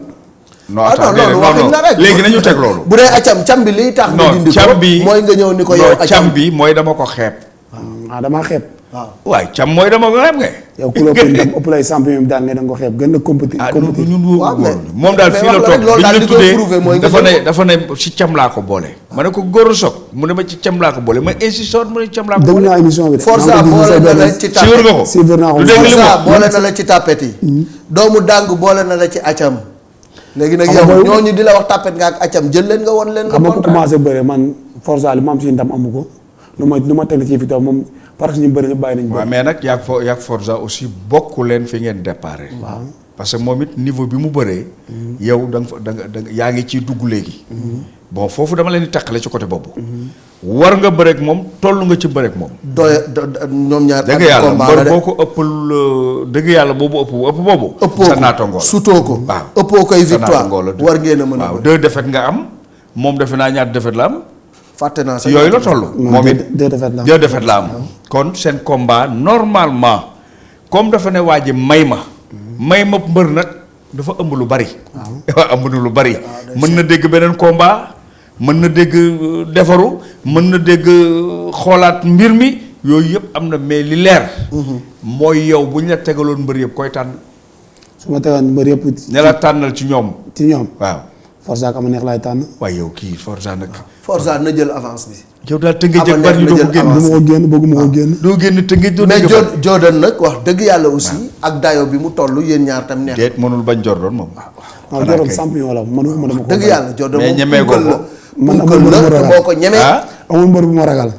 non ah attends non loolu waxin la rek. léegi nañu teg loolu. bu dee acam cam bi liy tax. nga non dindi ko cam bi mooy nga ñëw ni ko yow non acam cam bi mooy dama ko xeeb. ah damaa xeeb. waaw. waay cam mooy dama ko xeeb nga. yow ku la ëpp ndam ëpp lay champion bi daan ne da nga ko xeeb gën a compétit. ah compétit ñun waaw, mais- moom daal mais fii la wax la toog rek, loolu bi ñu daal la li koy prouver tuddee mooy nga dafa ne jël ko. dafa ne si cam laa ko boole. ma ne ko góor soog mu ne ma ci cam laa ko boole ma insisté woon mu ne cam laa ko dégg boole. naa émission bi de. Forza maa ngi ko boole gis na la sa ci si wër nga ko. si wër naa ko. du dégg li mu Forza wax. boole na la ci tapet yi. doomu dàng boole na la ci acam. léegi nag Xam nga yow booy- ñooñu di la wax tapet nga ak acam jël leen nga won leen nga xam nga ku kontaan. commencé bëre man Forza li ma am si ndam amu ko lu ma teg ci fi taw moom parce que ñu bëri ñu bàyyi nañ waaw bëri. mais nag yaag Forza aussi bokku leen fi ngeen déparé. waaw parce que moom it niveau bi mu bëree. yow da nga yaa ngi ciy dugg léegi. bon foofu dama leen di taqale ci côté boobu. war nga bëreek moom toll nga ci bëreek moom. ñoom ñaar dëgg ak yàlla combat la mbër de. boo ko ëppal dëgg yàlla boobu ëpp boobu. ëppoo sa ko naatongoo la sutoo ko. waaw ëppoo koy sa victoire naatongoo la war ngeen a mën a waaw bëre. 2 défaites nga am moom defe naa ñaar défaites la am. fàtte naa ci yooyu la toll. moom it deux défaites la am. 2 défaites la am. kon seen combat normalement comme dafa ne waa ji may ma mbër nag dafa ëmb lu bari. waaw ëmb na lu bari. mën na dégg beneen combat mën na dégg defaru mën na dégg xoolaat mbir mi yooyu yëpp am na mais li leer. mooy yow bu ñu la tegaloon mbër yëpp koy tànn. su ma tegoon mbër yëpp. ne la tànnal ci ñoom. ci ñoom waaw. Forza ak ama neex laay tànn. waaye yow kii Forza nag. Forza na jël avance bi. yow daal tënkee jël bari ñu doo ko génn. du ma ko génn bëgguma ko génn. doo génn tënkee doo mais Jordan nag wax dëgg yàlla aussi. ak dayo bi mu toll yéen ñaar tam neex. déet mënul bañ Jordan moom. non Jordan champion la man waxuma dama ko. dëgg yàlla Jordan mais ñemee ko ko. man amul mbër la moo ko ñemee. amul mbër bu ma ragal.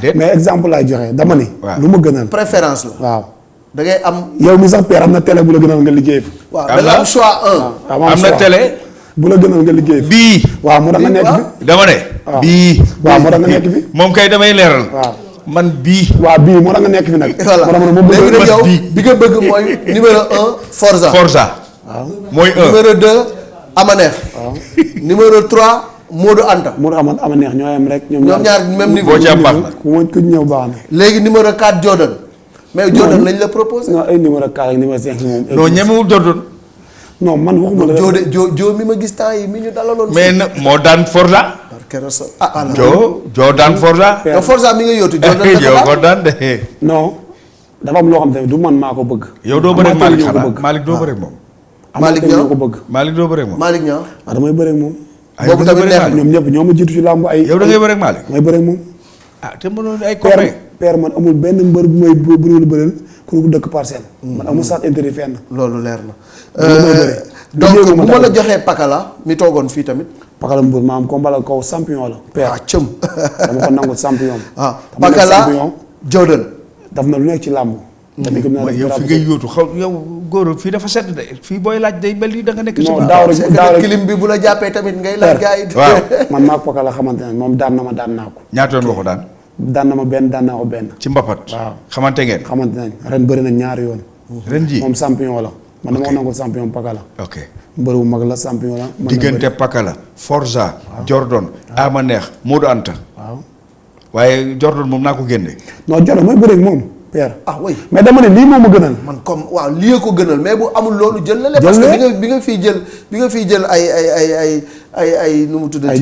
déet mais exemple laay joxe dama ni. lu ma gënal. préférence la. waaw. da ngay am. yow mi sax père am na télé bu la gënal nga liggéey fa. waaw da nga am choix am na télé. bu la gënal nga liggéey bii. waaw moo tax nga nekk fi. dama ne. bii. waaw moo tax nga nekk fi. moom kay damay leeral. waaw man bii. waaw bii moo tax nga nekk fi nag. voilà léegi nag yow bi nga bëgg mooy numéro 1 Forza. waaw mooy 1. numéro 2 Amaneex. waaw numéro 3 Modou Anta. Modou Amaneex ñoo yem rek. ñoom ñaar même niveau. boo ci am baax na. ku ñëw baax na. léegi numéro 4 Jordan. mais Jordan lañ la proposé. non ay numéro 4 ak numéro 5 moom. non ñemewul Jordan. non man waxuma la. joo mi ma gis temps yi mi ñu dalaloon. mais nag moo daan Forza. joo daan Forza. yow Forza mi nga yóotu Jordan yow ko daan de. non dafa am loo xam te du man maa ko bëgg. yow doo bëre ak Malick xanaa Malick doo bëre ak moom. Malick Niang ko bëgg. Malick doo bëre ak moom. Malick Niang. waaw damay bëre ak moom. boobu tamit neex ñoom ñëpp ñoo ma jiitu ci làmb ay. yow da ngay bëre ak Malick. damay bëre ak moom. te mënoon ay copain. père man amul benn mbër bu may bëreel ku dëkk parcelle. man amul sax intérêt fenn. loolu leer na. donc bu ma la joxee Pakala mi toogoon fii tamit. Pakala Mbour maam combat la kaw champion la. père cëm. dama ko nangu champion. Pakala Jordan. daf na lu nekk ci làmb. tamit gëm naa yow fi ngay yóotu xaw yow góor fii dafa sedd de fii booy laaj day mel ni da nga nekk. non daaw kilim bi bu la jàppee tamit ngay laaj gars yi. waaw man maa Pakala xamante ne moom daan na ma daan naa ko. ñaata yoon nga ko daan. daan na ma benn daan naa ko benn. ci mbapat. waaw xamante ngeen. xamante nañ ren bëri na ñaari yoon. ren jii moom champion la. man dama ko nangu champion Pakala. ok mbër bu mag la champion la. diggante Pakala Forza. Jordan Amaneex Modou Anta. waaw waaye Jordan moom naa ko génne. non Jordan mooy bëri ak moom père. oui mais dama ne lii moo ma gënal. man comme waaw lii ko gënal mais bu amul loolu jël la. parce que bi nga fiy jël ay nu mu tuddati.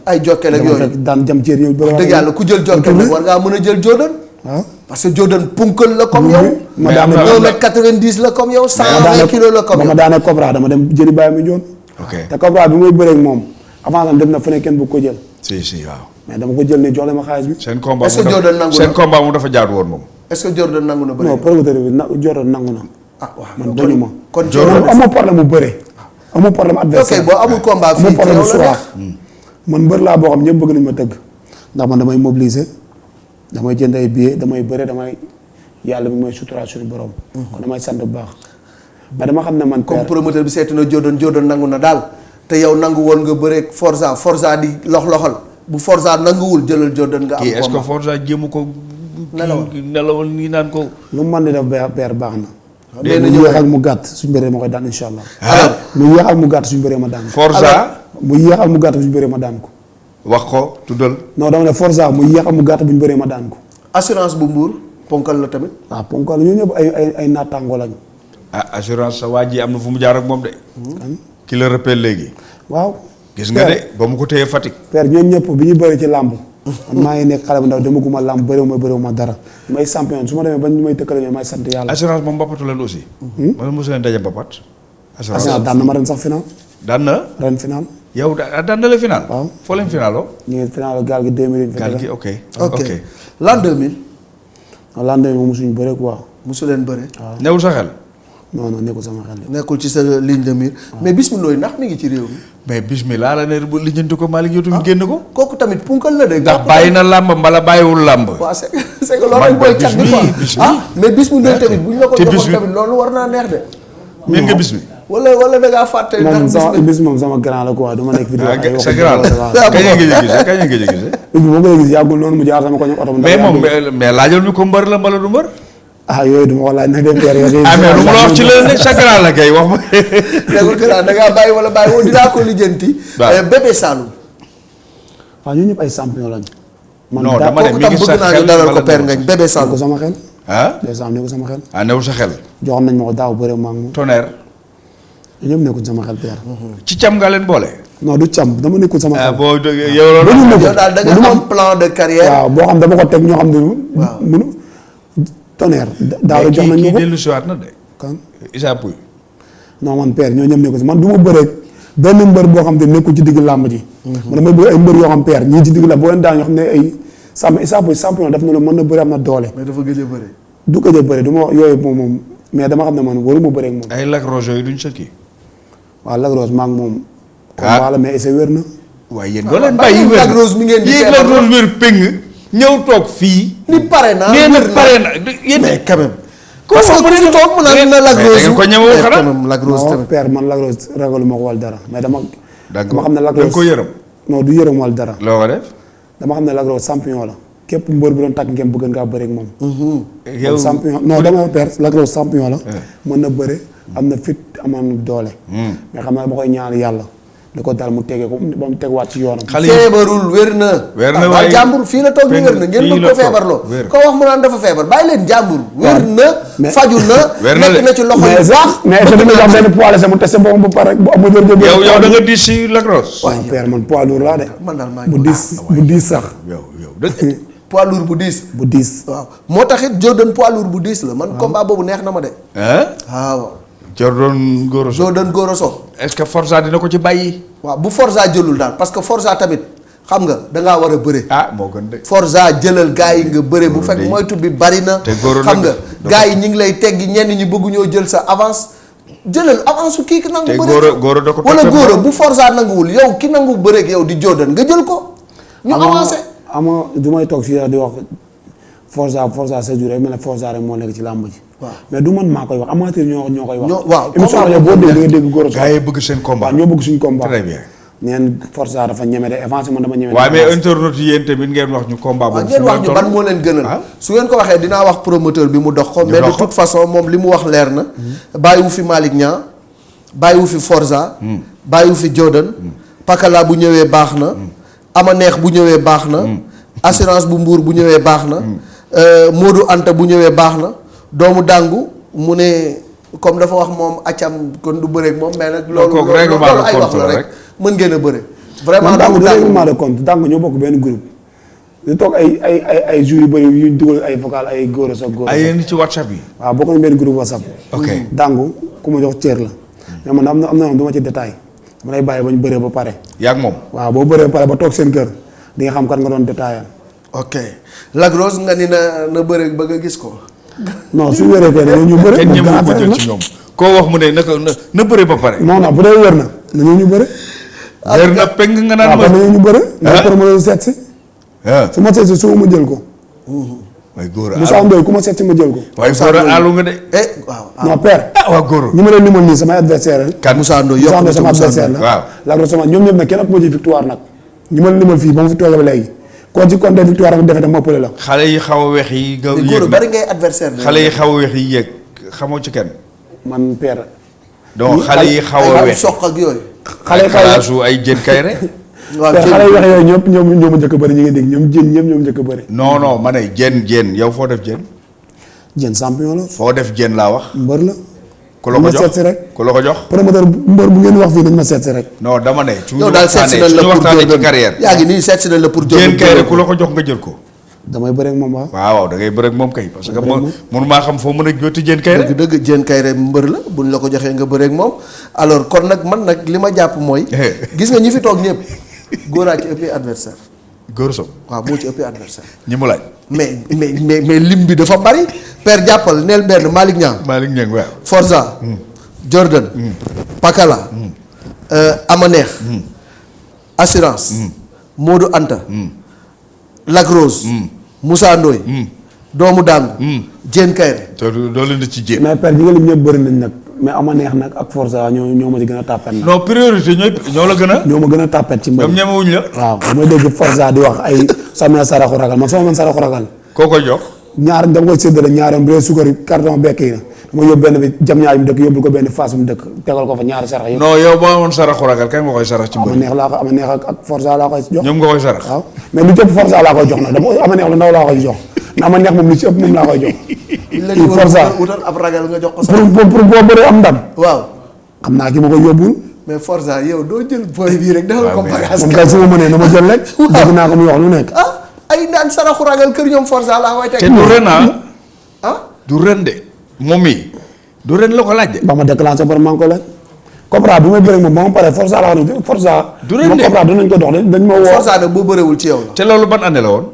ay jokkel ak yooyu. daan jam ceer yow. dëgg yàlla ku jël jokkel nag war ngaa mën a jël Jordan. waaw parce que Jordan punkal la comme yow. ma daane 1m90 la comme yow. 120 kilos la comme yow. ba ma daane Cobra dama dem jëli bàyyi ma joon. ok te Cobra bi muy bëreeg moom avant dem na fu ne kenn bu ko jël. si waaw. mais dama ko jël ne jox leen ma xaalis bi. seen combat est-ce que Jordan nangu na seen combat mu dafa jaadu woon moom. est-ce que Jordan nangu na bëri. non promoteur bi Jordan nangu na. waaw man dañu ma. kon Jordan amoo problème mu bëre. amoo problème adversaire. ok boo amul combat fii amoo problème ci yow la soir. man mbër laa boo xam ñëpp bëgg nañu ma tëgg. ndax man damay mobiliser damay jënd ay billets damay bëre damay yàlla bi mooy sutura suñu borom. kon damay sant bu baax. mais dama xam ne man. comme promoteur bi seetu na Jordan nangu na daal te yow nangu woon nga bëreeg Forza di loxal bu Forza nanguwul jëlal Jordan nga am. kii est-ce que Forza jéemu ko. nelawal nii naan ko. lu mu mën di def beer baax na. nee na mu yéex ak mu gàtt suñu bëree ma koy daan incha allah. mu yéex ak mu gàtt suñu bëree ma daan ko. Forza. mu yéex ak mu gàtt suñu bëree ma daan ko. wax ko tuddal. non dama ne Forza mu yéex ak mu gàtt bu ñu bëree ma daan ko. assurance bu Mbour ponkal la tamit. waaw ponkal ñoo ñëpp ay naataangoo lañu. assurance sa waa ji am na fu mu jaar ak moom de. ki la rappel léegi. waaw. gis nga de ba mu ko téye Fatick. père ñooñu ñëpp bi ñu bëri ci làmb. man maa ngi nekk xale bu ndaw demaguma làmb bëriwuma dara. may champion su ma demee ba ñu may tëkkale ñoom may sant yàlla. assurance moom mbappatu leen aussi. wala mosu leen daje mbapat. assurance daan na ma ren sax final. daan na. ren final. yow daan na la final. waaw foo leen finaloo. ñu ngi final gaal gi 2000. gaal gi ok. l'an 2000. l'an 2000 moom mosuñu bëre quoi. mosu leen bëre. waaw newul sa xel. non nekkul sama xel. nekkul ci sa ligne de mire. mais Bismi Ndoye ndax mi ngi ci réew mi. mais bismillah la ne bu lijjanti ko Malick yow tamit génn ko. kooku tamit punkal la de. ndax bàyyi na làmb mbala bàyyiwul làmb. waaw c'est que loolu rek mooy cat bi quoi mais Bismi Ndoye tamit bu ñu la ko joxoon tamit loolu war naa neex de. miin nga bismi. wala da ngaa fàtte. moom sama grand la quoi du ma nekk vidéo ay sa grand la kañ nga gisee kañ nga gisee. boo ko gis yàggul noonu mu jaar sama ko ñu oto. mais moom mais laajal ñu ko mbër la mbala du mbër. yooyu du ma ko laaj nag dem père yooyu. mais lu mu la wax ci la ne sa grand la kay wax ma. nekkul grand da ngaa bàyyi wala bàyyi woo dinaa ko lijjanti. Bébé Saloum. waaw ñun ñëpp ay champion lañu. non dama ne kooku mi tam ngi sa bëgg naa ñu xel dalal wala ko Père newul? Ngagne bébé ne Samb ko sama xel. ah Bébé Samb ne ko sama xel. ah newu sa xel. joxoon nañ ma ko daaw bëre maa ngi moom. Tonnerre. ñoom nekkul sama xel père. ci cam nga leen boole. non du càmm dama nekkul sama ah xel. boo yow loolu. Bëggu ma ko. yow daal da nga am plan de carrière. waaw boo xam dama ko teg ñoo xam ne. waaw mënu Tonnerre. daaw la mais jox nañ kii ma ko dellu si waat na de. kan Issa Pouye. non man père ñoo ñëm nekkul si man du ma bëreeg benn mbër boo xam te nekkul ci digg làmb ji. man damay bëgg ay mbër yoo xam père ñii ci digg làmb boo leen daan ñoo xam ne ay sàmm Issa Pouye champion daf na la mën na bëri am na doole. mais dafa gëj a bëri. du ko jël bëri du ma wax yooyu moom mais dama xam ne man waruma bëreeg moom. ay Lac Rose yooyu duñ sa kii. waaw Lac Rose maa ngi moom. Ah. comme wàlla mais essai wér na. waaye yéen doo leen bàyyi bàyyi wér. Lac Rose mi ngeen di yéen feebar Lac Rose wér péng ñëw toog fii. ni pare naa nee na wér pare na yéen. mais quand même. Ko parce wax que mu ku fi ne toog mu naan na Lac mais da Rose. ngeen ko ñemewul mais xanaa? quand même Lac Rose non tamit. père man Lac Rose ragaluma ko wal dara mais dama. d'accord dama xam ne Lac da nga Rose ko yërëm. non du yërëm wal dara. loo ko def. dama xam ne Lac Rose champion la képp mbër bu doon tàkk ngeen bëgg ngaa bëre ak moom. yow champion non dama père Lac Rose champion la. mën na bëre am na fit amoon doole. mais xam naa ba koy ñaan yàlla di ko dal mu tegee ko ba mu tegwaat ci yoonam. xale yi feebarul wér na. wér na ah waaye jàmbur fii la toog ñu wér na ngeen fii bëgg la ko toog, feebarloo. wér. ko wax mu naan dafa feebar bàyyi leen jàmbur. wér na mais- faju na. wér na nekk de. na ci loxo yu mais baax. mais est-ce que dama jox benn poids laissé mu testé boppam ba pare bu amul wér yow yow da nga diis si Lac Rose. waaw père man poids lourd laa de. man daal maa ngi bu diis bu diis sax. yow dëgg. poids lourd bu diis. bu diis. waaw moo tax it Jordan poids lourd bu diis la man combat boobu neex na ma de. ah. waaw Jordan Goro Sock. Jordan Goro Sock. est-ce que Forza dina ko ci bàyyi. waaw bu Forza jëlul daal parce que Forza tamit xam nga da ngaa war a bëre. ah moo gën de. Forza jëlal gars yi nga bëre bu fekk day- moytu bi bari na. te Goro xam nga nag dafa- gars yi ñi ngi lay teggi ñenn ñi bëgguñoo jël sa avance jëlal avance su kii ki nangu te bëre. Goro da ko wala toppee Goro moom. bu Forza nanguwul yow ki nangu bëre ak yow di Jordan nga jël ko. ñu avancé. ama du may toog fii di wax Forza sa jour rek mel ne Forza rek moo nekk ci làmb ji. waaw. mais du man maa koy wax amateur ñoo koy wax. waaw émission combat rajo boo dégg da nga dégg Goro Sock. gars yi bëgg seen combat. waaw ñoo bëgg suñu combat. très bien. neen Forza dafa ñeme de avancé man dama ñeme. waaye mais internautes yi yéen tamit ngeen wax ñu combat waaw boobu. ngeen wax ñu ban moo leen gënal. su ngeen ko waxee dinaa wax promoteur bi mu dox ko. mais de dox ko. toute façon moom li mu wax leer na. bàyyiwu fi Malick Niang bàyyiwu fi Forza. bàyyiwu fi Jordan. Pakala bu ñëwee baax na. ama neex bu ñëwee baax na. assurance bu mbuur bu ñëwee baax na. Modou Anta bu ñëwee baax na. doomu dàngu mu ne comme dafa wax moom accam kon du bëreeg moom mais nag. loolu kooku règlement de ay wax compte la la rek mën ngeen a bëre. vraiment man dàngu dàngu du dàngu règlement de compte dàngu ñoo bokk benn groupe. di toog ay jours yu bëri yu ñu dugal ay vocal ay Goro Sock Goro ay Sock. yéen ci WhatsApp yi. waaw bokk nañ benn groupe WhatsApp. ok dàngu ku ma jox cër la. mais man am na du ma ci détail dama lay bàyyi ba ñu bëree ba pare. yaa ak moom. waaw boo bëree ba pare ba toog seen kër di nga xam kan nga doon détaillé. ok Lac Rose nga ni na bëre ba nga gis ko. non su wéree kay dañoo ñu bëre. kenn moom ñëwul grand ko frère jël la. ci ñoom. koo wax mu ne na bëre ba pare. non non bu dee wér na dañoo ñu bëre. wér na peng nga naan waaw ma. kon dañoo ñu bëre. ah ndax pour ma seet si. ah su ma seet si su ma jël ko. waaye góor a Moussa Ndoye ku ma seet si ma jël ko. waaye góor a aalu nga de. waaw non père. ah waa góor ñi ma leen limal nii samay adversaire la. kan Moussa Ndoye Moussa yokk na Ndoye sama Moussa adversaire Ndoye. la. waaw. Lac Rose sama ñoom ñëpp nag kenn ëpp ma ci victoire nag. ñi ma leen limal fii ba mu fi toogee ba léegi. koo ci compté victoire ak defete ma ëppale la. xale yi xaw a weex yi nga mais yéeg góor na. bari ngay adversaire la. xale yi xaw a weex yi yéeg xamoo ci kenn. man père. donc xale yi xaw a ay weex. soq ak yooyu. xale yi xalaasu ay jën kayre. waaw père jël xale yi wax yooyu ñëpp ñoom ma njëkk a bëri ñu ngi dégg ñoom jën ñëpp ñoom njëkk a bëri. non non ma ne jën yow foo def jën. jën champion la. foo def jën laa wax. mbër la. ku la ko ma jox seet si rek. ku la ko jox. promoteur mbër bu ngeen wax fii nañ ma seet si rek. non dama ne. su ñu yow daal seet si nañ waxtaanee la su ñu pour waxtaanee ci Jordan. carrière. yaa ngi nii seet si nañ la pour Jordan. jën kayre ku la ko jox nga jël ko. damay bëre ak moom waaw. waaw da ngay bëre ak moom kay. parce que bëre ak moom. mënu maa xam foo mën a jotti jën kayre. dëgg dëgg Diène Kaïré mbër la buñ la ko joxee nga bëreek moom alors kon nag man nag li ma jàpp mooy. gis nga ñi fi toog ñëpp góoraa ci ëppee adversaire Goro Sock waaw moo ci ëppee adversaire ñi mu laaj. mais lim bi dafa bari père jàppal neel benn Malick Niang Malick Niang waaw. Forza Jordan Pakala Amaneex assurance Modou Anta Lac Rose Moussa Ndoye doomu Dangu Diène Kaïré te doo leen di ci jën. mais père ñi nga lim ñëpp bëri nañ nag mais ama neex nag ak Forza ñoo ma ci gën a tàppet nag. non priorité ñoo la gën a. ñoo ma gën a tàppet ci mbër. ñoom ñemewuñ la. waaw damay dégg Forza di wax ay sama saraxu ragal man sama man saraxu ragal koo koy jox. ñaar dama koy séddale ñaaram bu dee sukari carton bekk yi na dama yóbbu benn bi jam ñaar mu dëkk yóbbul ko benn face mu dëkk tegal ko fa ñaari sarax yëpp. non yow boo amoon saraxu ragal kañ nga koy sarax ci mbër. ama neex laa ko ama neex ak Forza laa koy jox. ñoom nga koy sarax. waaw mais lu jëpp Forza laa koy jox nag dama ama neex lu ndaw laa koy jox na ama neex moom lu ci ëpp moom laa koy jox. Forza wutal ab ragal nga jox ko sax. pour boo bëree am ndam. waaw xam naa ki ma koy yóbbul. mais Forza yow doo jël boy bii rek defal ko bagage. moom kay su ma mënee na ma jël rek. dégg naa ko muy wax lu nekk. ay daan saraxu ragal kër ñoom Forza laa koy teg. te du ren ah du ren de moom mi du ren la ko laaj de. ba ma déclenché par maa ngi ko laaj. Cobra bi may bëre moom ba ma paree Forza laa wax ne Forza. du ren de Cobra dinañ ko dox dañ ma woo. Forza nag boo bëreewul ci yow la. te loolu ban année la woon.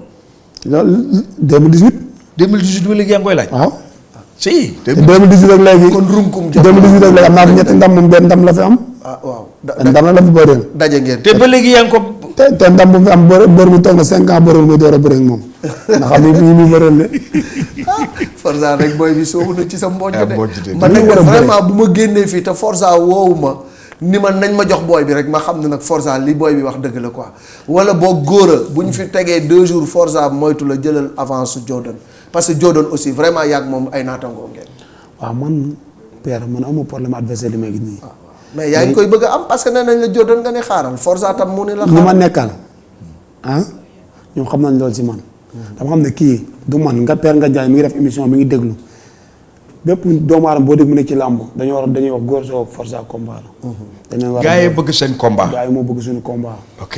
loolu 2018. 2018 ba léegi yaa ngi koy laaj. waaw. si. 2018 ak léegi. kon runkum jox 2018 ak léegi am naa fi ñetti ndam moom benn ndam la fi am. waaw. ndam la fi bëreel. daje ngeen. te ba léegi yaa ngi ko. te ndam bu fi am bër mu toog na 5 ans bëreel muy door a bëre ak moom. nga xam ne ñi muy bëreel de. Forza rek booy bi soobu na ci sa mbojj de. man man nag war a bëre. vraiment bu ma génnee fii te Forza woowu ma ni ma nañ ma jox booy bi rek ma xam ne nag Forza li booy bi wax dëgg la quoi wala boo góora bu ñu fi tegee 2 jours Forza moytu la jëlal avance su Jordan parce que Jordan aussi vraiment yàgg moom ay naatangoo ngeen. waaw man père man amoo problème adversaire li may gis nii. mais yaa ngi koy bëgg a am parce que nee nañ la Jordan nga ne xaaral Forza tam mu ne la. ñi ma xaaral nekkal ñoom xam nañ loolu si man. dama xam ne kii du man nga père nga jaay mi ngi def émission mi ngi déglu bépp doomu aadama boo dégg mu nekk ci làmb dañuy wax góor soo Forza combat la. dañoo war a gars yi bëgg seen combat. gars yi moo bëgg suñu combat. ok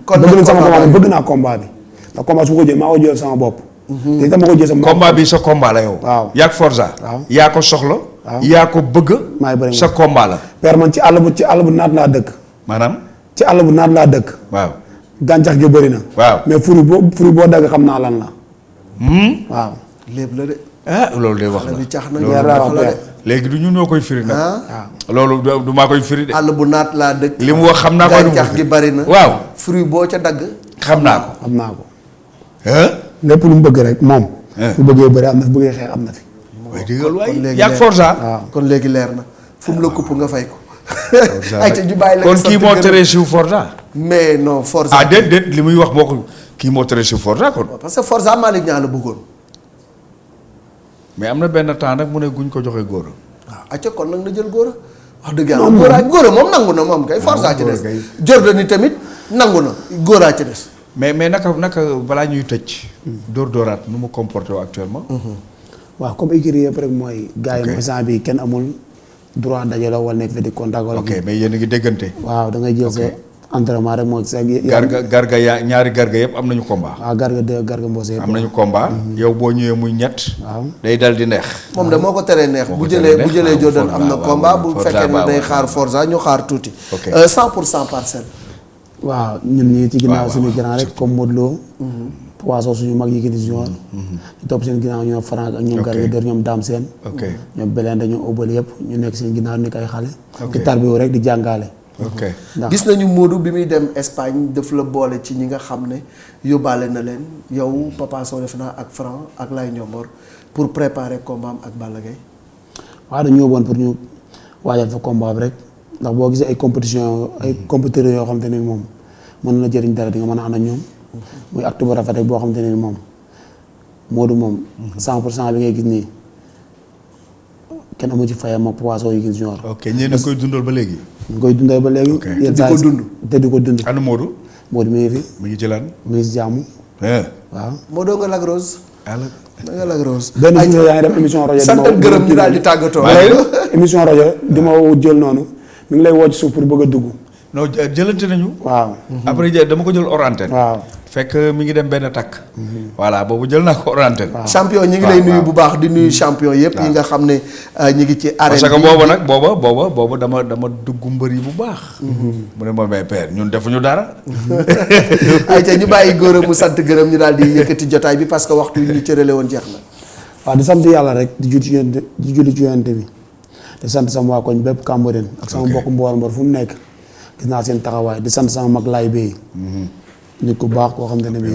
kon bëgg nañ sama combat combat bëgg naa combat bi ndax combat su ma ko jël maa ko jël sama bopp. te itam ma ko jël sama. combat bi sa combat la yow. waaw yaa ak Forza. waaw yaa ko soxla. waaw yaa ko bëgg. maay bëri sa combat la. père man ci àll bu naat laa dëkk. maanaam. ci àll bu naat laa dëkk. waaw. gàncax gi bëri na. waaw mais furi boo dagg xam naa lan la. waaw. léeb la de. ah loolu de wax xale la. bi cax na leer laa wax père. léegi du ñu ñoo koy firi nag. loolu du maa koy firi de. àll bu naat laa dëkk. li mu wax xam naa ko. gàncax gi bari na. waaw. fruit boo ca dagg. xam naa ko. xam naa ko. ah. lépp lu mu bëgg rek moom. bu bëggee bëri am na fi bëggee xeex am na fi. waaye dëggal waay léegi yaa ak Forza. waaw kon léegi leer na fu mu la kupp nga fay ko. ay ca ñu bàyyi la kon sant kii moo gërëm. tere siw Forza. mais non Forza. ah déet li muy wax moo ko kii moo tere siw Forza kon. parce que Forza Malick Niang la bëggoon. mais am na benn temps nag mu ne guñ ko joxee góor. waaw acca kon nag na jël góor wax dëgg yàlla góor moom nangu na moom kay Forza ci des. Jordan ni tamit nangu na góoraa ci des. mais naka balaa ñuy tëj. dóoraat nu mu comporté wu actuellement. waaw comme écurie yëpp rek mooy. gars yi instant bi kenn amul droit dajaloo wala nekk fi di contact wala. ok mais yéen a ngi déggante. waaw da ngay jël sa entraînement rek mooy sa. garga yaa ñaari garga yëpp am nañu combat. waaw garga de garga mboose yëpp. am nañu combat. yow boo ñëwee muy ñett. waaw day dal di neex. moom de moo ko teree neex. bu jëlee Jordan am na combat bu fekkee ne day xaar Forza ñu xaar tuuti. 100% parcelle. waaw ñun ñii ci ginnaaw suñu grand rek comme Modou Lo. Poisson suñu mag yi gis ñu topp seen ginnaaw ñoom Franc ak ñoom Garga der ñoom Dame Sène. ñoom Belende ñoom Obali yëpp ñu nekk seen ginnaaw nekk ay xale. di tarbiwu rek di jàngale. gis nañu Modou bi muy dem Espagne daf la boole ci ñi nga xam ne yóbbaale na leen yow Papa Sow def naa ak Franc ak Lay Ñombor pour préparer combat am ak Balla Gaye. waaw dañu yóbboon pour ñu waajal fa combat bi rek ndax boo gisee ay compétition ay compétiteurs yoo xam te ne moom mën na jëriñ dara di nga mën a ànd ak ñoom. muy acte bu rafet rek boo xam te ne moom Modou moom. 100% bi ngay gis nii kenn amu ci fayam ak Poisson yi gis junior. ok ñeen a koy dundal ba léegi. ñu ngi koy dundal ba léegi. te di ko dund te di ko dund. anu Modou. Modou mi ngi fi. mi ngi jëlaan. mi ngi si jàmm. waaw. Modou nga Lac Rose. da nga Lac Rose. benn jour yaa ngi def émission rajo. sant ak gërëm ñu daal di tàggatoo. émission rajo di ma jël noonu mi ngi lay woo ci suuf pour bëgg a dugg. non jëlante nañu. waaw. après dama ko jël hors antenne. waaw. fekk mi ngi dem benn takk. voilà boobu jël naa ko hors antenne. champion ñi ngi lay nuyu bu baax di nuyu champion yëpp yi nga xam ne ñi ngi ci arène parce que booba nag booba dama dugg mbër yi bu baax. mu ne ma mais père ñun defuñu dara. ayca ñu bàyyi góor mu sant gërëm ñu daal di yëkkati jotaay bi parce que waxtu yi ñu cërale woon jeex na. waaw di sant yàlla rek di julli ci yonent bi di sant sama waa koñ bépp Cambérène ak sama mbokk Mbor fu mu nekk gis naa seen taxawaay di sant sama mag laay béy. nit ku baax koo xam te ne bii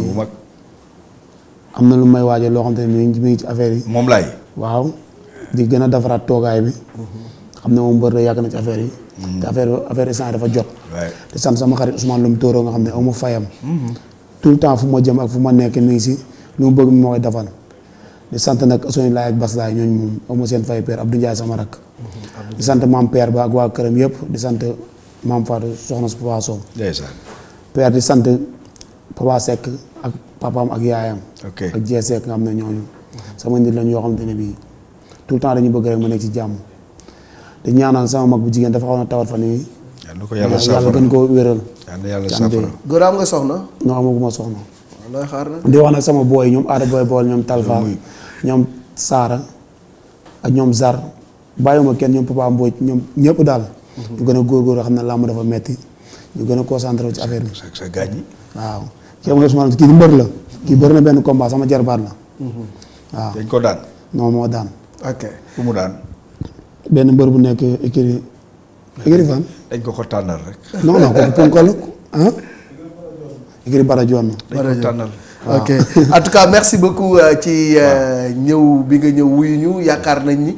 am na lu may waajal loo xam te ne mi ngi ci affaire yi. moom laay. waaw di gën a defaraat toogaay bi. xam ne moom mbër la yàgg na ci affaire yi. te affaire instant dafa jot. di sant sama xarit Ousmane Loum Toro nga xam ne aw ma fayam. tout le temps fu ma jëm ak fu ma nekk mi ngi si lu mu bëgg mi ma koy defal. di sant nag Sonia Laye ak Bas Laye ñooñu moom amu seen fay père Abdou Ndiaye sama rak di sant maam père ba ak waa këram yëpp di sant maam Fatou soxna si Papa Sow père di sant Papa Seck ak papaam ak yaayam ak Jee Seck nga xam ne ñooñu sama nit lañ yoo xamante ne bii tout le temps dañu bëgg rek ma nekk ci jàmm di ñaanal sama mag bu jigéen dafa xaw na tawat fan yii yàlla gën koo wéral góor am nga soxna non amaguma soxna looy xaar nag di wax nag sama booy ñoom aada booy bool ñoom Talfa ñoom Saara ak ñoom Zar bàyyiwuma kenn ñoom Papa Mbodj ñoom ñëpp daal ñu gën a góorgóorlu xam ne làmb dafa metti ñu gën a concentré ci affaire bi waaw kii am nga Ousmane kii di mbër la kii bëri na benn combat sama jarbaat la waaw dañ ko daan non moo daan ok fu mu daan benn mbër bu nekk écurie fan dañ ko tànnal rek non kooku ponkal ah écurie Bada Dione dañ ko tànnal ok en tout cas merci beaucoup ci ñëw bi nga ñëw wuyu ñu yaakaar nañ ni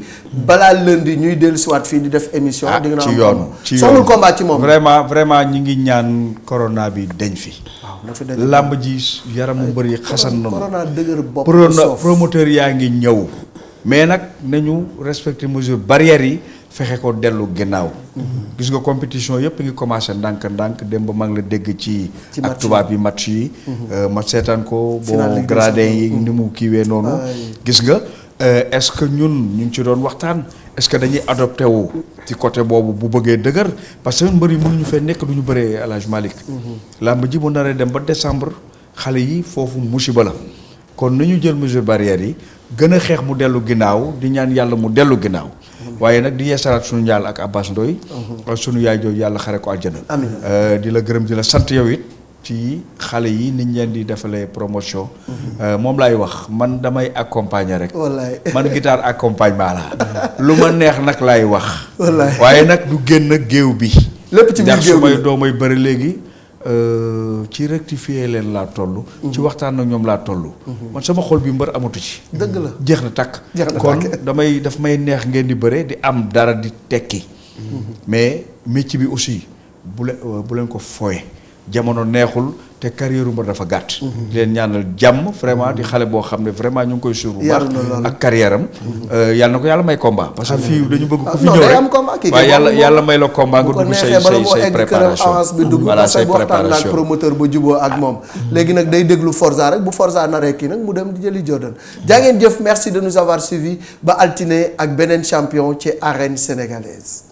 balaa lundi ñuy dellu siwaat fii di def émission. di nga ci yoon ci soxlul combat ci moom. vraiment ñi ngi ñaan corona bi deñ fi. waaw na fi deñ làmb ji yaramu mbër yi xasan nañu. corona dëgër bopp promoteur yaa ngi ñëw. mais nag nañu respecter mesures barrières yi fexe ko dellu ginnaaw. gis nga compétition yëpp ngi commencé ndànk démb maa ngi la dégg ci ak tubaab yi match yi. ma seetaan ko boo gradin yi ni mu kiiwee noonu. gis nga est-ce que ñun ñu ngi ci doon waxtaan est-ce que dañuy adopté wu ci côté boobu bu bëggee dëgër parce que mbër yi mënuñu fee nekk du ñu bëree El Hadj Malick. làmb ji bu naree dem ba décembre xale yi foofu musiba la kon nañu jël mesure barrière yi gën a xeex mu dellu ginnaaw di ñaan yàlla mu dellu ginnaaw. waaye nag di yeesalaat suñu njaal ak Abbas Ndoye suñu yaay jooju yàlla xare ko aljana di la gërëm di la sant yow it ci xale yi niñ leen di defalee promotion moom laay wax man damay accompagner rek wallaay man guitare accompagnement la lu ma neex nag laay wax wallaay waaye nag du génn géew bi lépp ci biir géew bi ndax su may doomay bëri léegi ci rectifier leen laa toll. ci waxtaan ak ñoom laa toll. man sama xol bi mbër amatu ci. dëgg la jeex na takk. kon daf may neex ngeen di bëre di am dara di tekki. mais métier bi aussi bu leen ko fooye jamono neexul te carrière mbër dafa gàtt. di leen ñaanal jàmm vraiment di xale boo xam ne vraiment ñu ngi koy suur bu baax ak carrière am. yàlla na ko yàlla may combat. parce que fii dañu bëgg ku fi ñëw rek waaye yàlla may la combat nga dugg say préparation voilà say préparation promoteur ba juboo ak moom. léegi nag day déglu Forza rek bu Forza naree kii nag mu dem di jëli Jordan. jaa ngeen jëf merci de nous avoir suivis ba altine ak beneen champion ci arène sénégalaise.